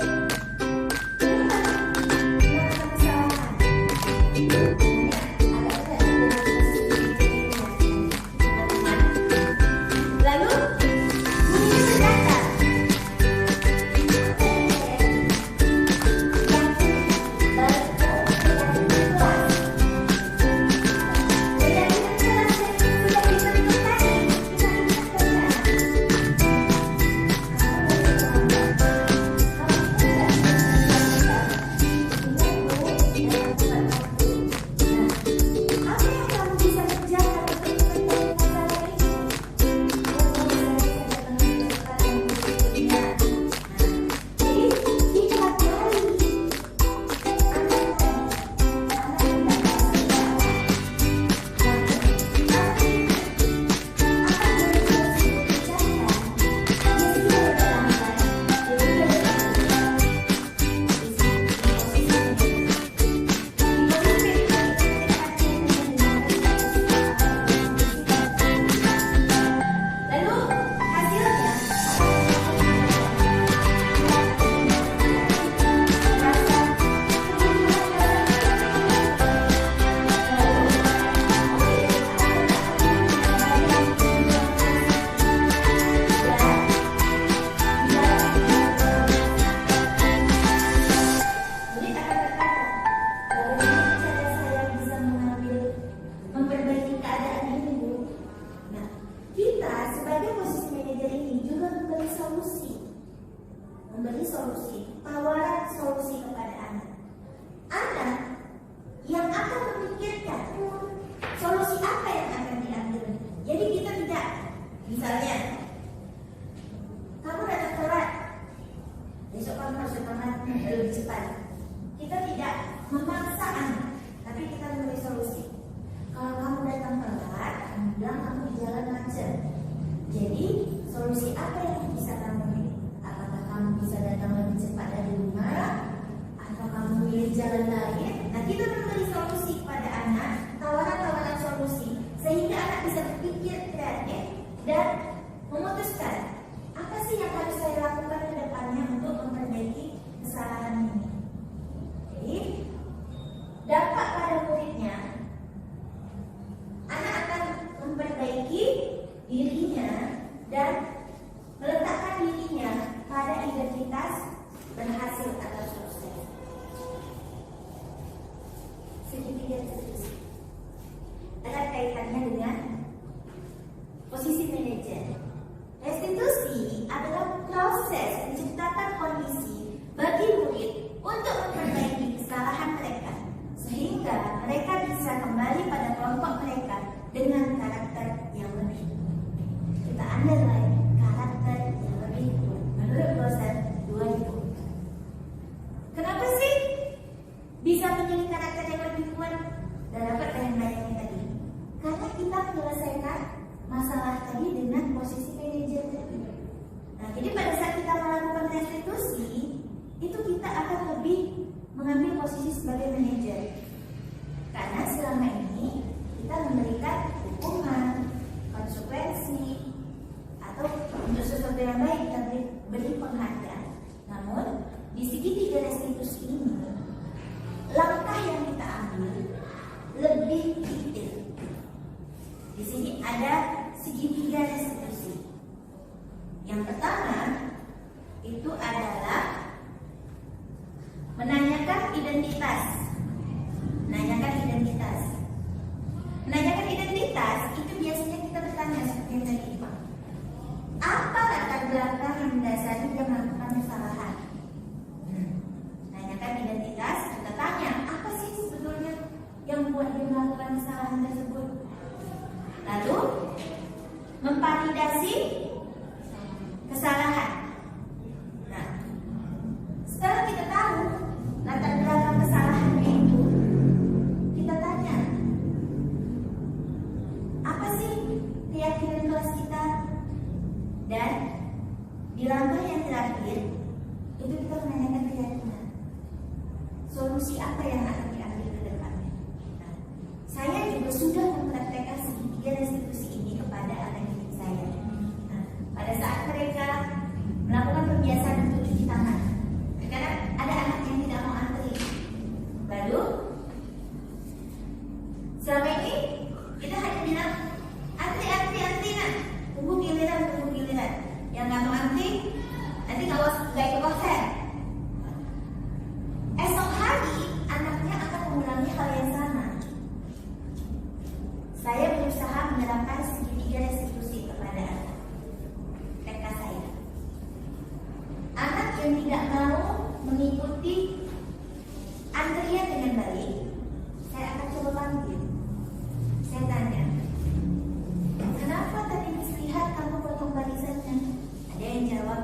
B: Lalu gurunya berkata, memberi solusi, tawaran solusi kepada anak. Anak yang akan memikirkan solusi apa yang akan diambil. Jadi kita tidak, misalnya, kamu datang telat, besok kamu harus datang lebih cepat. Kita tidak memaksa anak, tapi kita memberi solusi. Kalau kamu datang telat, kamu bilang kamu di jalan macet. Jadi solusi apa yang bisa kamu beri? Apakah kamu bisa datang lebih cepat dari rumah, atau kamu pilih jalan lain? Nah, kita memberi solusi kepada anak, tawaran-tawaran solusi, sehingga anak bisa berpikir kreatif dan memutuskan apa sih yang harus saya lakukan ke depannya untuk memperbaiki kesalahan ini. Jadi, dampak pada muridnya, anak akan memperbaiki dirinya dan meletakkan dirinya pada identitas berhasil atau sukses. Segitiga restitusi ada kaitannya dengan posisi manajer. Restitusi adalah proses menciptakan kondisi bagi murid untuk memperbaiki kesalahan mereka, sehingga mereka bisa kembali pada kelompok mereka dengan karakter yang lebih. Kita underline karakter yang lebih kuat. Menurut dosen 2000. Kenapa sih bisa menjadi karakter yang lebih kuat? Dan dapat bayang-bayangnya tadi. Karena kita menyelesaikan masalah tadi dengan posisi manajer tadi. Nah, jadi pada saat kita melakukan restitusi, itu kita akan lebih mengambil posisi sebagai manajer. Karena selama ini kita memberikan hukuman, konsekuensi, atau untuk sesuatu yang baik kita beri penghargaan. Namun di segitiga restitusi ini, langkah yang kita ambil lebih detail. Di sini ada segitiga restitusi. Yang pertama itu adalah menanyakan identitas. Menanyakan identitas. Menanyakan identitas itu biasanya kita bertanya seperti yang tadi. Apa latar belakang yang mendasari dia melakukan kesalahan? Menanyakan identitas, kita tanya apa sih sebetulnya yang membuat dia melakukan kesalahan tersebut. Lalu memvalidasi kesalahan. Nah, setelah kita tahu latar belakang kesalahannya itu, kita tanya apa sih keyakinan kelas kita. Dan di langkah yang terakhir itu kita menanyakan keyakinan. Solusi apa yang akan diambil ke depannya? Nah, saya juga sudah mempraktekkan segitiga restitusi ini kepada anak didik saya. Nah, pada saat mereka melakukan pembiasaan untuk cuci tangan, kadang ada anak yang tidak mau antri. Lalu selama ini kita hanya bilang antri nak, tunggu giliran. Yang nggak mau antri nanti nggak ikut konser. Esok hari anaknya akan mengulangi hal yang sama. Saya berusaha menerapkan segitiga restitusi kepada anak TK saya. Anak yang tidak mau mengikuti antrian dengan baik, saya akan coba panggil. Saya tanya, kenapa tadi Miss lihat kamu potong barisannya? Ada yang jawab,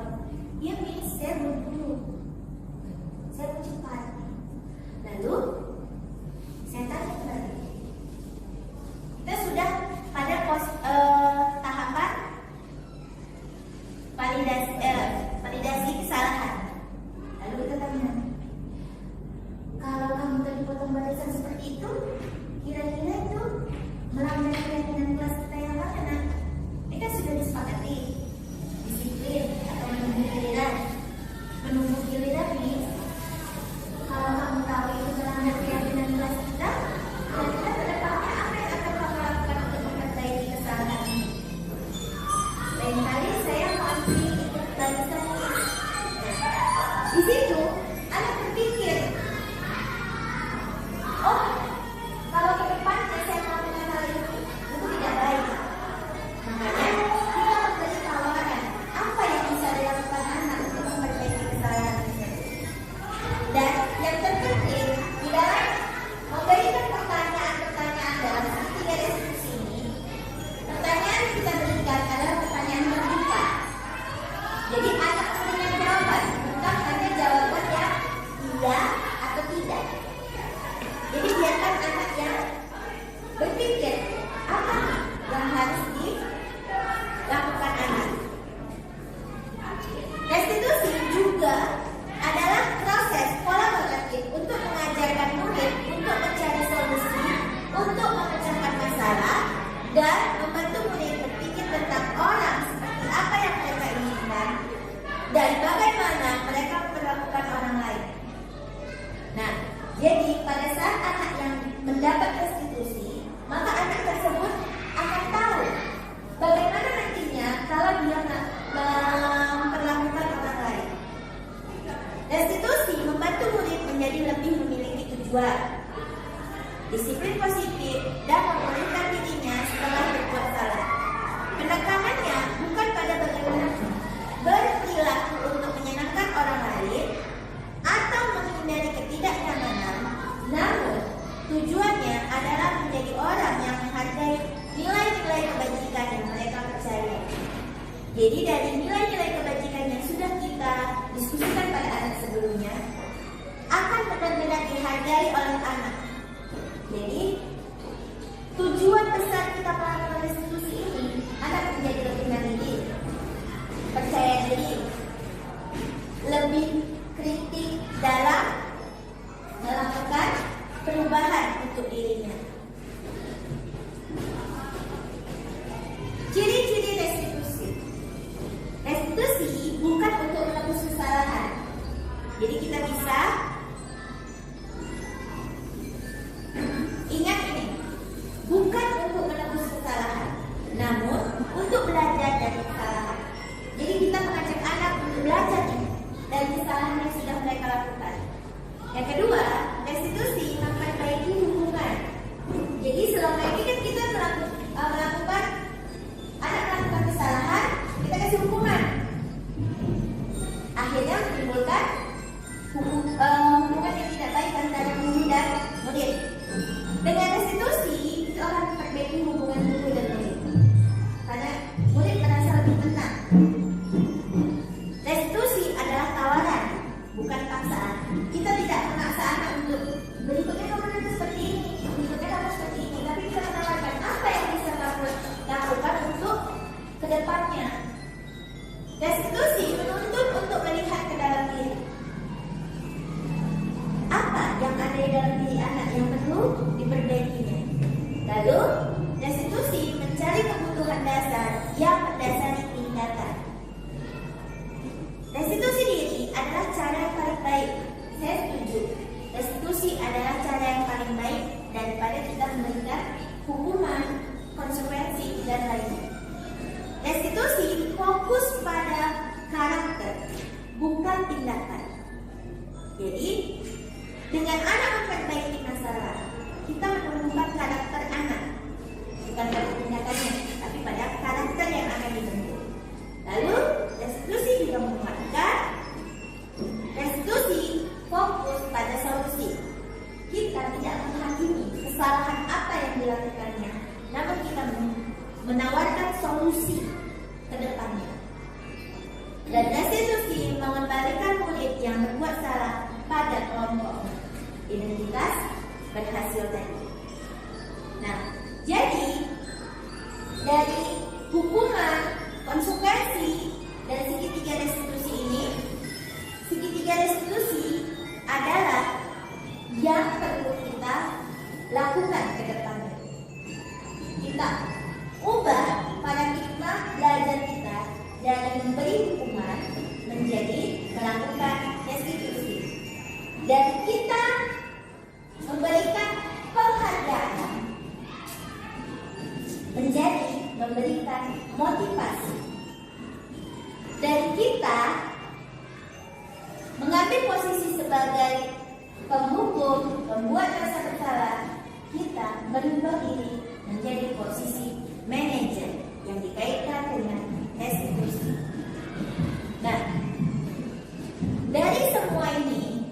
B: ya Miss, saya buru-buru, saya mau cepat. Lalu saya tanya kembali, kita sudah pada tahapan validasi kesalahan. Lalu kita tanya, kalau kamu tadi potong barisan kedua adalah proses kolaboratif untuk mengajarkan murid untuk mencari solusi, untuk memecahkan masalah, dan membantu murid berpikir tentang orang seperti apa yang mereka inginkan dan bagaimana mereka memperlakukan orang lain. Nah, jadi pada saat anak yang mendapat restitusi, maka anak tersebut akan tahu bagaimana nantinya kalau dia memperlakukan orang lain. Restitusi membantu murid menjadi lebih memiliki tujuan, disiplin positif, dan memulihkan dirinya setelah berbuat salah. Penekanannya bukan pada bagaimana berperilaku untuk menyenangkan orang lain atau menghindari ketidaknyamanan, namun tujuannya adalah menjadi orang yang menghargai nilai-nilai kebajikan yang mereka percaya. Jadi dari nilai-nilai kebajikan yang sudah kita diskusikan pada anak sebelumnya akan benar-benar dihargai oleh anak. Jadi tujuan besar kita melakukan restitusi ini, anak menjadi lebih mandiri, percaya diri, lebih kritik dalam melakukan perubahan untuk dirinya. Ciri-ciri restitusi. Restitusi bukan untuk menebus kesalahan. Jadi kita bisa ingat ini, bukan untuk menebus kesalahan, namun untuk belajar dari kesalahan. Jadi kita mengajak anak untuk belajar dari kesalahan yang sudah mereka lakukan. Yang kedua, restitusi memperbaiki hubungan. Jadi selama ini kan kita melakukan anak melakukan kesalahan, kita kasih hukuman. Akhirnya menimbulkan hubungan yang tidak baik antara guru dan murid. Dengan restitusi itu akan memperbaiki hubungan guru dan murid, karena murid merasa lebih tenang. Restitusi adalah tawaran, bukan paksaan. Kita tidak memaksa anak untuk berikutnya kamu nanti seperti ini, berikutnya kamu seperti ini, tapi kita menawarkan apa yang bisa kamu lakukan untuk kedepannya. Restitusi menuntut untuk melihat ke dalam diri. Apa yang ada di dalam diri anak yang perlu diperbaikinya. Lalu, restitusi mencari kebutuhan dasar yang mendasari tindakan. Restitusi diri adalah cara yang paling baik. Saya setuju. Restitusi adalah cara yang paling baik daripada kita memberikan hukuman, konsekuensi, dan lainnya. Restitusi fokus pada karakter, bukan tindakan. Jadi, dengan anak memperbaiki masalah, kita menemukan karakter anak, bukan pada tindakannya, tapi pada karakter yang akan dibentuk. Lalu, restitusi juga menguatkan. Restitusi fokus pada solusi. Kita tidak menghakimi kesalahan apa yang dilakukannya, namun kita menawarkan solusi ke depannya. Dan restitusi mengembalikan murid yang berbuat salah pada kelompok. Identitas berhasil tadi. Nah, jadi dari hukuman, konsekuensi, dan segitiga restitusi ini, segitiga restitusi adalah yang perlu kita lakukan ke depannya. Kita ubah paradigma belajar kita dari memberi hukuman menjadi melakukan restitusi. Dan kita memberikan penghargaan menjadi memberikan motivasi. Dan kita mengambil posisi sebagai penghukum, pembuat rasa bersalah, kita berubah diri menjadi posisi manajer yang dikaitkan dengan restitusi. Nah, dari semua ini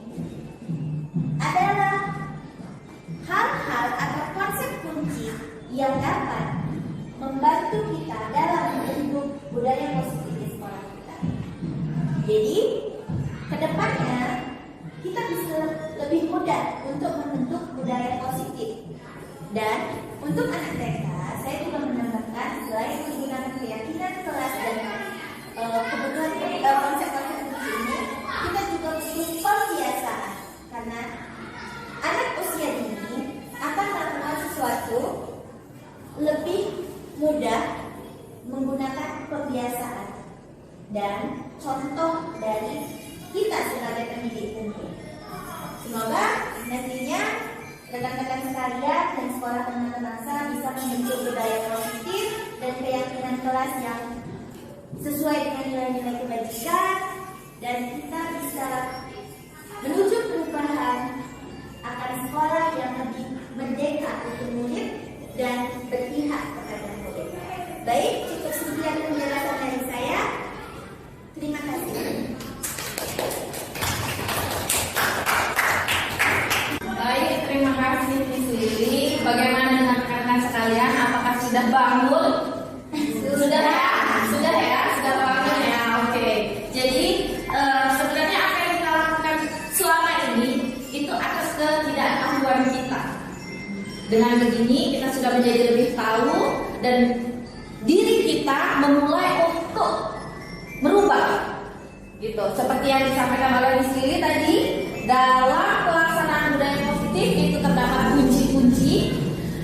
B: adalah hal-hal atau konsep kunci yang dapat membantu kita dalam membentuk budaya positif di sekolah kita. Jadi, kedepannya kita bisa lebih mudah untuk membentuk budaya positif. Dan untuk anak TK, saya juga menambahkan selain menggunakan keyakinan kelas dan kebutuhan konsep-konsep kunci ini, kita membentuk budaya positif dan keyakinan kelas yang sesuai dengan nilai-nilai kebajikan, dan kita bisa menuju perubahan akan sekolah yang lebih merdeka untuk murid dan berpihak kepada murid. Baik, cukup sekian penjelasan dari saya. Terima kasih.
A: Baik, terima kasih Miss Lili. Bagaimana dengan rekan-rekan sekalian? Apakah sudah bangun? Sudah ya? Sudah bangun ya? Oke. Jadi sebenarnya apa yang kita lakukan selama ini itu atas ketidaktahuan kita. Dengan begini kita sudah menjadi lebih tahu dan diri kita memulai untuk merubah. Gitu. Seperti yang disampaikan oleh Miss Lili tadi, dalam pelaksanaan budaya positif itu terdapat kunci-kunci.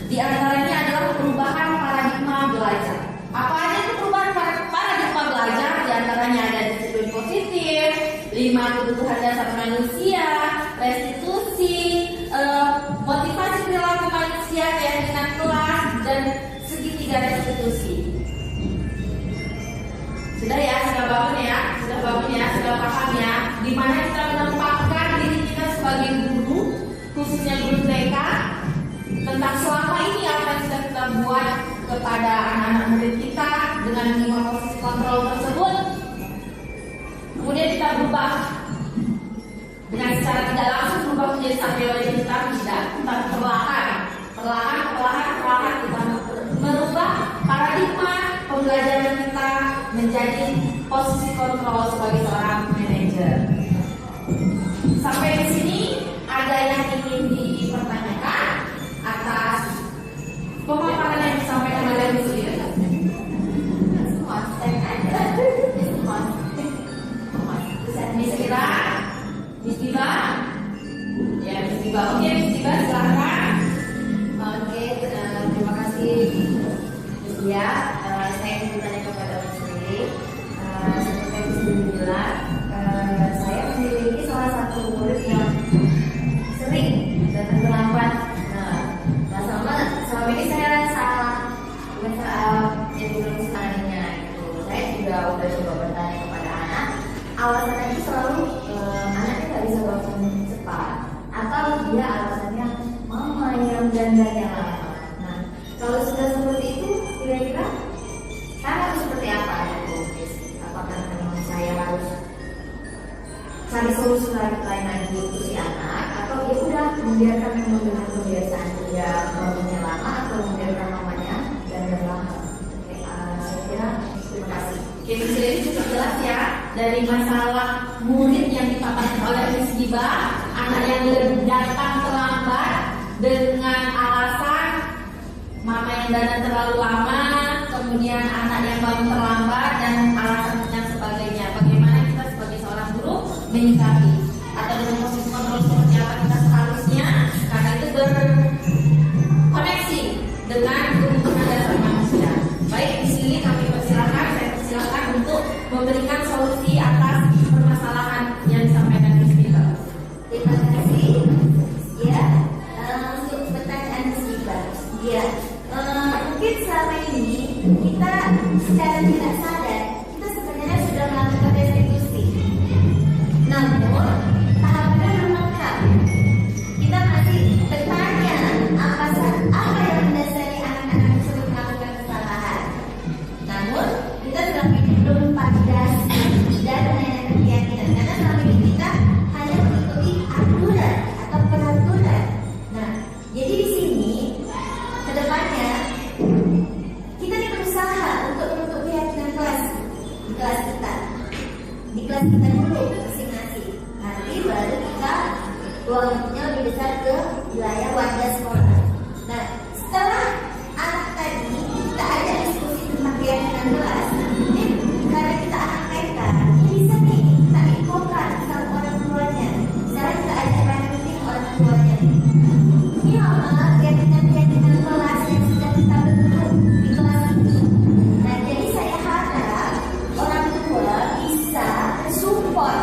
A: Di antaranya adalah perubahan paradigma belajar. Apa aja itu perubahan paradigma belajar? Di antaranya ada disiplin positif, 5 kebutuhan dasar manusia, restitusi, motivasi perilaku manusia, keyakinan kelas, dan segitiga restitusi. Sudah ya, sudah bangun ya, sudah paham ya, di mana kita menempatkan diri kita sebagai guru, khususnya guru TK, tentang selama ini apa yang sudah kita buat kepada anak-anak murid kita dengan 5 posisi kontrol tersebut. Kemudian kita berubah dengan secara tidak langsung berubah menjadi sambil kita tidak, kita perlahan kita merubah paradigma pembelajaran kita menjadi posisi kontrol sebagai seorang manajer. Sampai di sini ada yang ingin dipertanyakan atas pemaparan yang disampaikan oleh Miss Lili? Miss Ira? Ya, Miss Tiba. Oke, Miss Tiba, silakan.
C: Oke, terima kasih. Ya, saya ingin bertanya kepada Miss Lili. Seperti yang Miss Lili bilang, saya memiliki salah satu murid yang sering datang terlambat. Selama ini saya salah jadi belum sekalinya gitu. Saya juga udah coba bertanya kepada anak. Alasannya itu selalu anaknya nggak bisa bangun cepat, atau dia alasannya mama yang dandannya lama. Nah, kalau sudah seperti itu, kira-kira saya harus seperti apa gitu? Apakah memang saya harus cari solusi lain lagi untuk si anak, atau ya udah membiarkan memang dengan kebiasaan dia bangunnya lama, atau membiarkan mamanya dandan lama? Oke, saya kira terima kasih.
A: Oke, Miss Lili cukup jelas ya dari masalah murid yang dipaparkan oleh Miss Diba, anak yang datang terlambat dengan alasan mama yang dandan terlalu lama, kemudian anak yang bangun terlambat dan alasan yang sebagainya. Bagaimana kita sebagai seorang guru menyikapi atau dengan posisi kontrol seperti apa kita seharusnya, karena itu berkoneksi dengan kebutuhan dasar manusia. Baik, di sini kami persilakan untuk memberikan solusi atas permasalahan yang disampaikan Miss Diba.
B: Terima kasih. Ya, untuk pertanyaan Miss Diba. Ya, mungkin selama ini kita secara tidak sadar kita sebenarnya sudah melakukan restitusi. Namun tahapannya belum lengkap. Kita masih bertanya apa yang mendasari anak-anak tersebut melakukan kesalahan. Namun kita sudah belum pada dan menanyakan keyakinan, karena selama ini kita hanya mengikuti aturan atau peraturan. Nah, jadi di sini kedepannya kita berusaha untuk membentuk keyakinan kelas di kelas kita dulu masing-masing. Nanti baru kita ruangnya lebih besar ke wilayah warga sekolah. Nah, setelah anak tadi kita ajak diskusi tentang keyakinan kelas, ini karena kita anak TK, bisa nih kita infokan sama orang tuanya. Misalnya kita ajak meeting orang tuanya. Ini apa keyakinan kelas yang sudah kita bentuk di kelas ini. Nah, jadi saya harap orang tua bisa support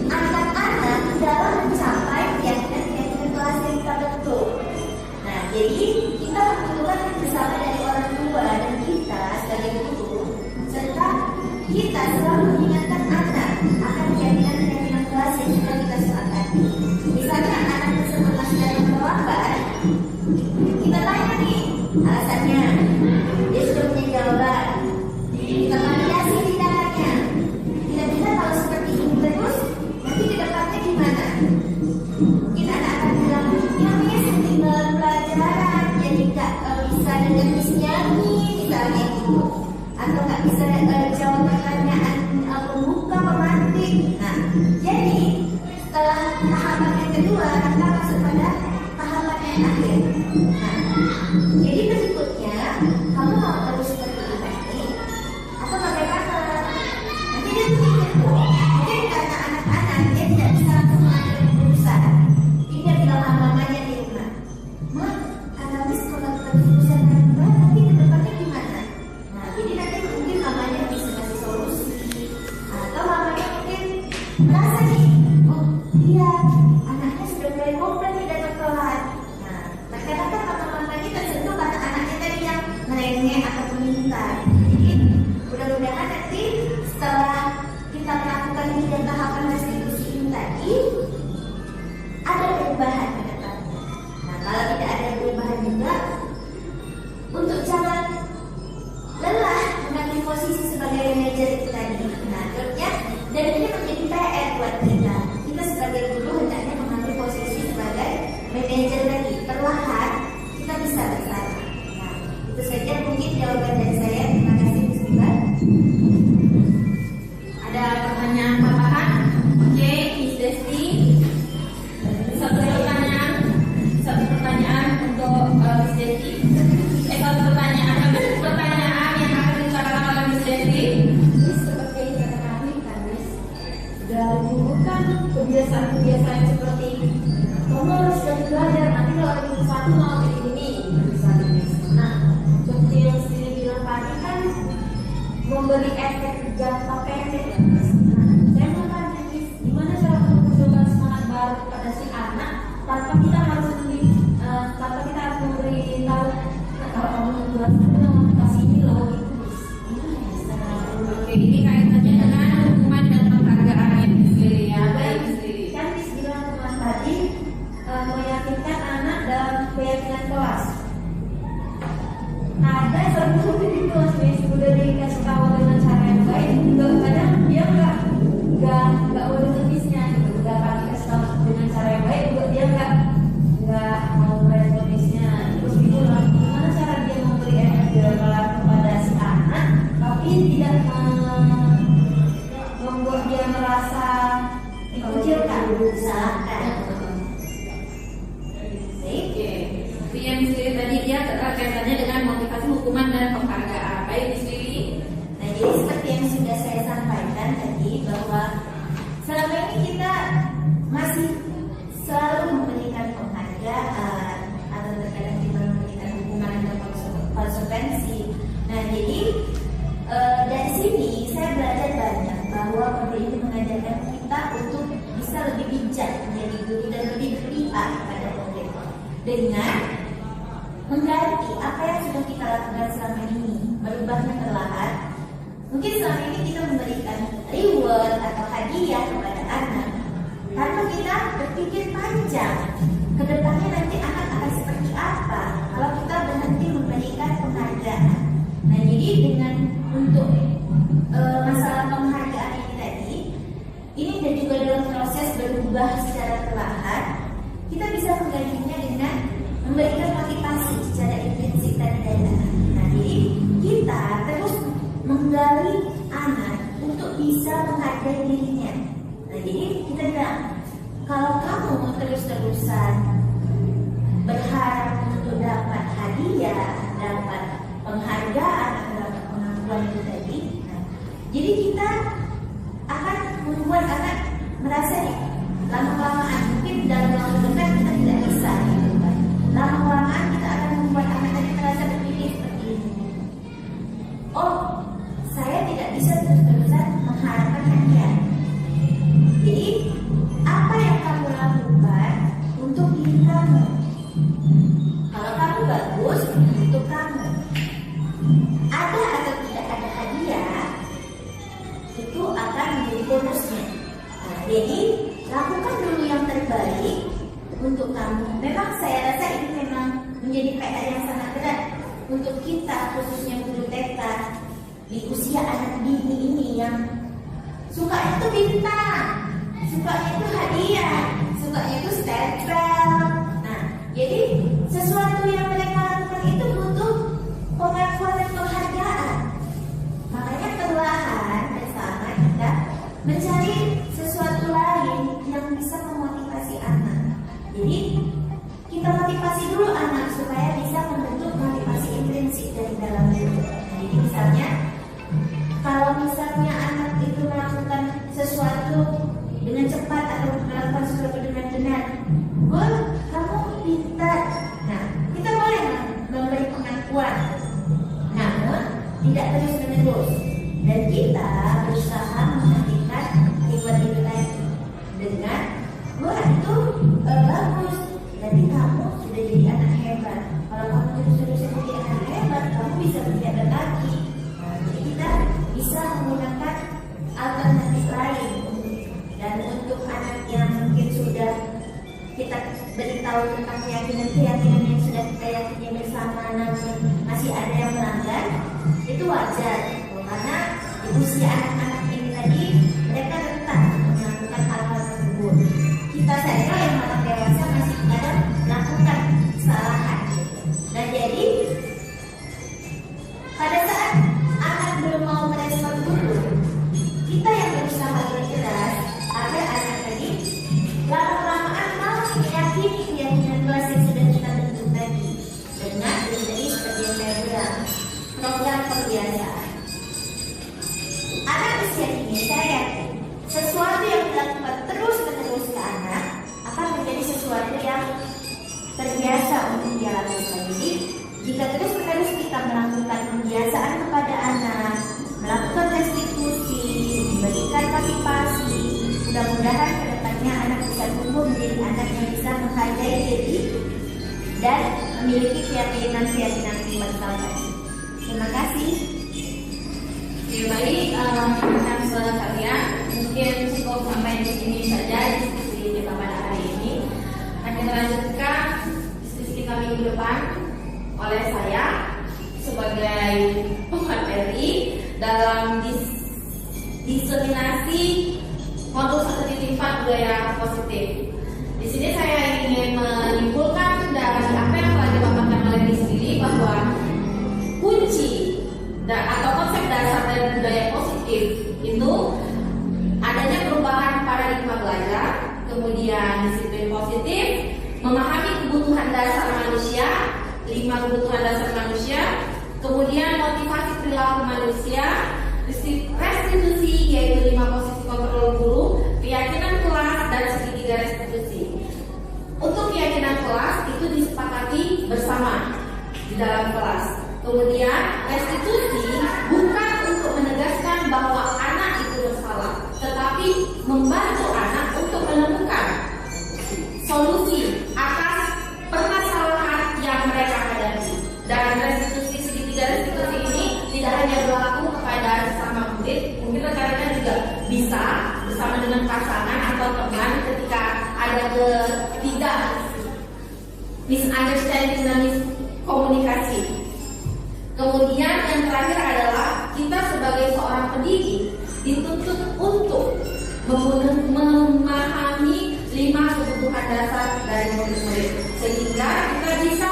B: anak-anak dalam mencapai keyakinan kelas yang kita bentuk. Alasannya, dia sudah punya jawaban. Kita validasi tindakannya. Kira-kira kalau seperti ini terus, nanti ke depannya gimana? Mungkin anak akan bilang, ya Miss, ketinggalan pelajaran, jadi nggak bisa dengan Miss nyanyi, misalnya gitu. Atau nggak bisa jawab pertanyaan pembuka, pemantik. Nah, jadi setelah tahapan yang kedua, kita masuk pada tahapan yang akhir. Nah, jadi berikutnya, kamu mau terus seperti ini atau bagaimana? Nanti dia berpikir tuh, mungkin karena anak-anak dia tidak bisa langsung mengambil keputusan. Dia bilang mamanya di rumah, "Ma, kata Miss kalau kita keputusan kedua, nanti ke depannya gimana?" Nah, jadi nanti mungkin mamanya bisa kasih solusi, atau mamanya mungkin merasa nih, oh iya, anaknya sudah mulai komplain tidak telat. Nah, terkadang kan mama-mama ini tersentuh karena anaknya tadi yang ngerengek atau meminta. Jadi mudah-mudahan nanti setelah kita melakukan 3 tahapan restitusi ini tadi ada perubahan ke depannya. Nah, kalau tidak ada perubahan juga, untuk jangan lelah mengambil posisi sebagai manajer itu tadi. Nah, terusnya dan ini menjadi PR buat kita. Kita sebagai guru hendaknya mengambil posisi sebagai manajer lagi. Perlahan kita bisa bersama. Nah, itu saja mungkin jawaban dari saya. Terima kasih, Miss Bibar.
A: Ada pertanyaan tambahan? Oke, Miss Desti. Satu pertanyaan untuk Miss Desti. Satu pertanyaan yang akan diutarakan oleh Miss Desti.
C: Seperti yang kata kami kan, Miss, dari dulu kan kebiasaan-kebiasaan seperti kamu harus jadi belajar, nanti kalau ada satu mau jadi ini, misalnya, Miss. Nah, seperti yang Sri bilang tadi kan memberi efek jangka pendek ya, Miss. Nah, saya mau tanya, Miss, gimana cara menunjukkan semangat baru kepada si anak tanpa kita harus memberi tahu kalau kamu buat kita mau kasih ini loh, gitu, Miss. Gimana ya, secara
A: Oke, ini kaitannya dengan hukuman dan penghargaan ya, Miss Lili ya. Baik, Miss Lili.
B: Kan Miss bilang teman tadi meyakinkan anak dalam keyakinan kelas. Ada satu di kelas Miss udah dikasih tahu dengan cara yang baik, juga kadang dia nggak udah tulisnya gitu, udah kami kasih tahu dengan cara yang baik, juga dia nggak mau bayar tulisnya. Terus bilang gimana cara dia memberi efek jerah kepada si anak, tapi tidak membuat dia merasa dikucilkan, disalahkan.
A: Oke, itu yang Miss Lili tadi dia kaitannya dengan motivasi hukuman dan penghargaan. Baik, Miss Lili.
B: Nah, jadi seperti yang sudah saya sampaikan tadi bahwa selama ini kita masih selalu memberikan penghargaan atau terkadang kita memberikan hukuman dan konsekuensi. Nah, jadi dari sini saya belajar banyak bahwa kode ini mengajarkan kita untuk bisa lebih bijak menjadi guru dan lebih berpihak kepada murid dengan mengganti apa yang sudah kita lakukan selama ini, merubahnya perlahan. Mungkin selama ini kita memberikan reward atau hadiah kepada anak tanpa kita berpikir panjang ke depannya nanti anak akan seperti apa kalau kita berhenti memberikan penghargaan. Nah, jadi dengan untuk masalah penghargaan ini tadi, ini dan juga dalam proses berubah secara perlahan, kita bisa menggantinya dengan memberikan motivasi secara intensif tadi dari anak. Nah, jadi kita terus menggali anak untuk bisa menghargai dirinya. Nah, jadi kita bilang, kalau kamu terus-terusan berharap untuk dapat hadiah, dapat penghargaan atau dapat pengakuan itu tadi, nah, jadi kita akan membuat anak merasa nih, lama-kelamaan mungkin dalam waktu dekat kita tidak bisa gitu kan. Lama-kelamaan kita akan membuat anak tadi merasa berpikir seperti ini. Oh, saya tidak bisa terus-terusan mengharapkan hadiah. Jadi apa yang kamu lakukan untuk diri kamu? Kalau kamu bagus, untuk kamu. Ada atau tidak ada hadiah, itu akan menjadi bonusnya. Nah, jadi lakukan dulu yang terbaik untuk kamu. Memang saya rasa ini memang menjadi PR yang sangat berat untuk kita khususnya guru TK di usia anak dini ini yang suka itu bintang, sukanya itu hadiah, sukanya itu stempel. Nah, jadi sesuatu yang mereka lakukan itu butuh pengakuan dan penghargaan. Makanya perlahan bersama kita mencari sesuatu lain yang bisa memotivasi anak. Jadi kita motivasi dulu anak supaya bisa membentuk motivasi intrinsik dari dalam diri. Nah, jadi misalnya kalau misalnya anak itu melakukan sesuatu dengan cepat atau melakukan sesuatu dengan benar, kamu pintar. Nah, kita boleh memberi pengakuan, namun tidak terus menerus. Dan kita berusaha menghentikan sifat itu tadi dengan itu bagus. Jadi kamu sudah jadi anak hebat. Kalau kamu sudah jadi anak hebat, kamu bisa berjalan kaki. Jadi kita bisa menggunakan alternatif lain. Dan untuk anak yang mungkin sudah kita beritahu tentang keyakinan yang sudah kita yakini bersama, namun masih ada yang melanggar, itu wajar. Karena di usia anak-anak ini tadi mereka rentan melakukan hal-hal tersebut. Kita saja yang orang dewasa masih kadang melakukan kesalahan. Nah, jadi pada saat anak belum mau merespon guru, kita yang berusaha berkeras agar anak tadi lama-lamaan mau meyakini keyakinan kelas yang sudah kita bentuk tadi dengan menjadi seperti yang saya bilang, program pembiasaan. Anak usia ini saya yakin sesuatu yang dilakukan terus-menerus ke anak akan menjadi sesuatu yang terbiasa untuk dia lakukan. Jadi jika terus-menerus kita melakukan pembiasaan kepada anak, melakukan restitusi, memberikan motivasi, mudah-mudahan kedepannya anak bisa tumbuh menjadi anak yang bisa menghargai diri dan memiliki keyakinan bersama. Terima kasih.
A: Oke, baik, rekan saudara sekalian, mungkin cukup sampai di sini saja diskusi kita pada hari ini. Akan kita lanjutkan diskusi kita minggu depan oleh saya sebagai pemateri dalam diseminasi modul 1.4 budaya positif. Di sini saya ingin menyimpulkan dari apa yang telah dipaparkan oleh Miss Lily bahwa kunci atau konsep dasar dari budaya positif itu adanya perubahan paradigma belajar, kemudian disiplin positif, memahami kebutuhan dasar manusia, 5 kebutuhan dasar manusia, kemudian motivasi perilaku manusia, restitusi yaitu 5 posisi kontrol guru, keyakinan kelas dan segitiga restitusi. Untuk keyakinan kelas itu disepakati bersama di dalam kelas. Kemudian restitusi bukan untuk menegaskan bahwa anak itu bersalah, tetapi membantu anak untuk menemukan solusi atas permasalahan yang mereka hadapi. Dan restitusi segitiga restitusi ini tidak hanya berlaku kepada sesama murid, mungkin rekan-rekan juga bisa bersama dengan pasangan atau teman ketika ada ketidak misunderstanding dan miskomunikasi. Kemudian yang terakhir adalah kita sebagai seorang pendidik dituntut untuk memahami 5 kebutuhan dasar dari murid-murid, sehingga kita bisa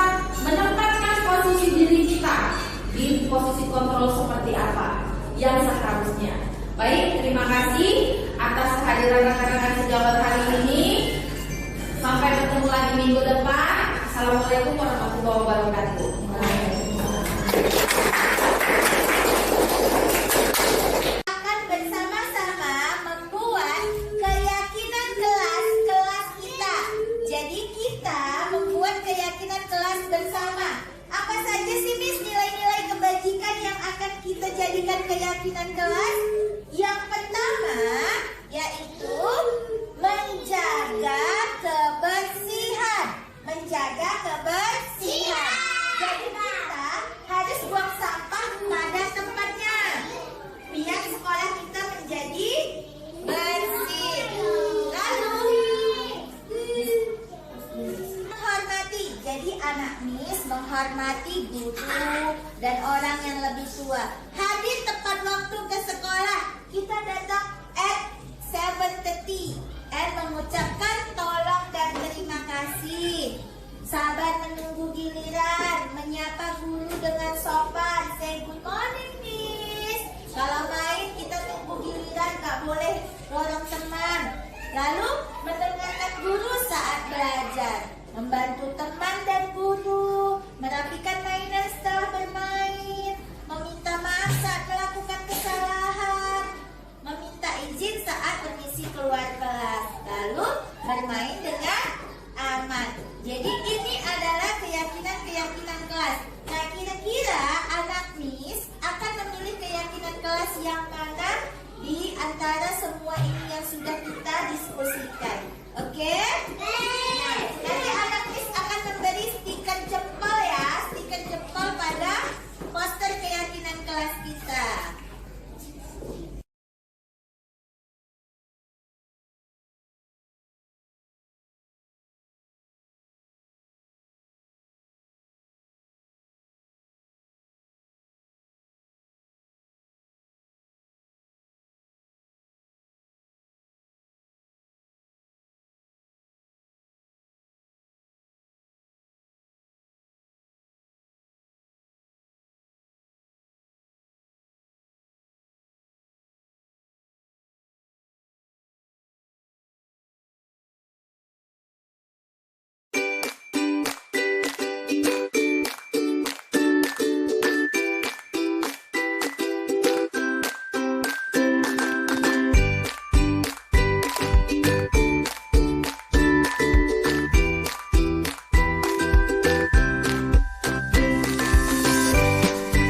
A: menempatkan posisi diri kita di posisi kontrol seperti apa yang seharusnya. Baik, terima kasih atas kehadiran rekan-rekan sejawat hari ini. Sampai bertemu lagi minggu depan. Assalamualaikum warahmatullahi wabarakatuh.
B: Akan bersama-sama membuat keyakinan kelas kita. Jadi kita membuat keyakinan kelas bersama. Apa saja sih Miss nilai-nilai kebajikan yang akan kita jadikan keyakinan kelas? Yang pertama yaitu menjaga kebersihan. Menjaga kebersihan. Jadi kita harus buang sampah pada tempatnya, biar sekolah kita menjadi bersih. Lalu menghormati. Jadi anak Miss menghormati guru, dan orang yang lebih tua. Hadir tepat waktu ke sekolah. Kita datang at 7:30 and mengucapkan tolong dan terima kasih. Sabar menunggu giliran, menyapa guru dengan sopan. Say good morning, Miss. Kalau main kita tunggu giliran, gak boleh dorong teman. Lalu mendengarkan guru saat belajar, membantu teman dan guru, merapikan mainan setelah bermain, meminta maaf saat melakukan kesalahan, meminta izin saat permisi keluar kelas, lalu bermain dengan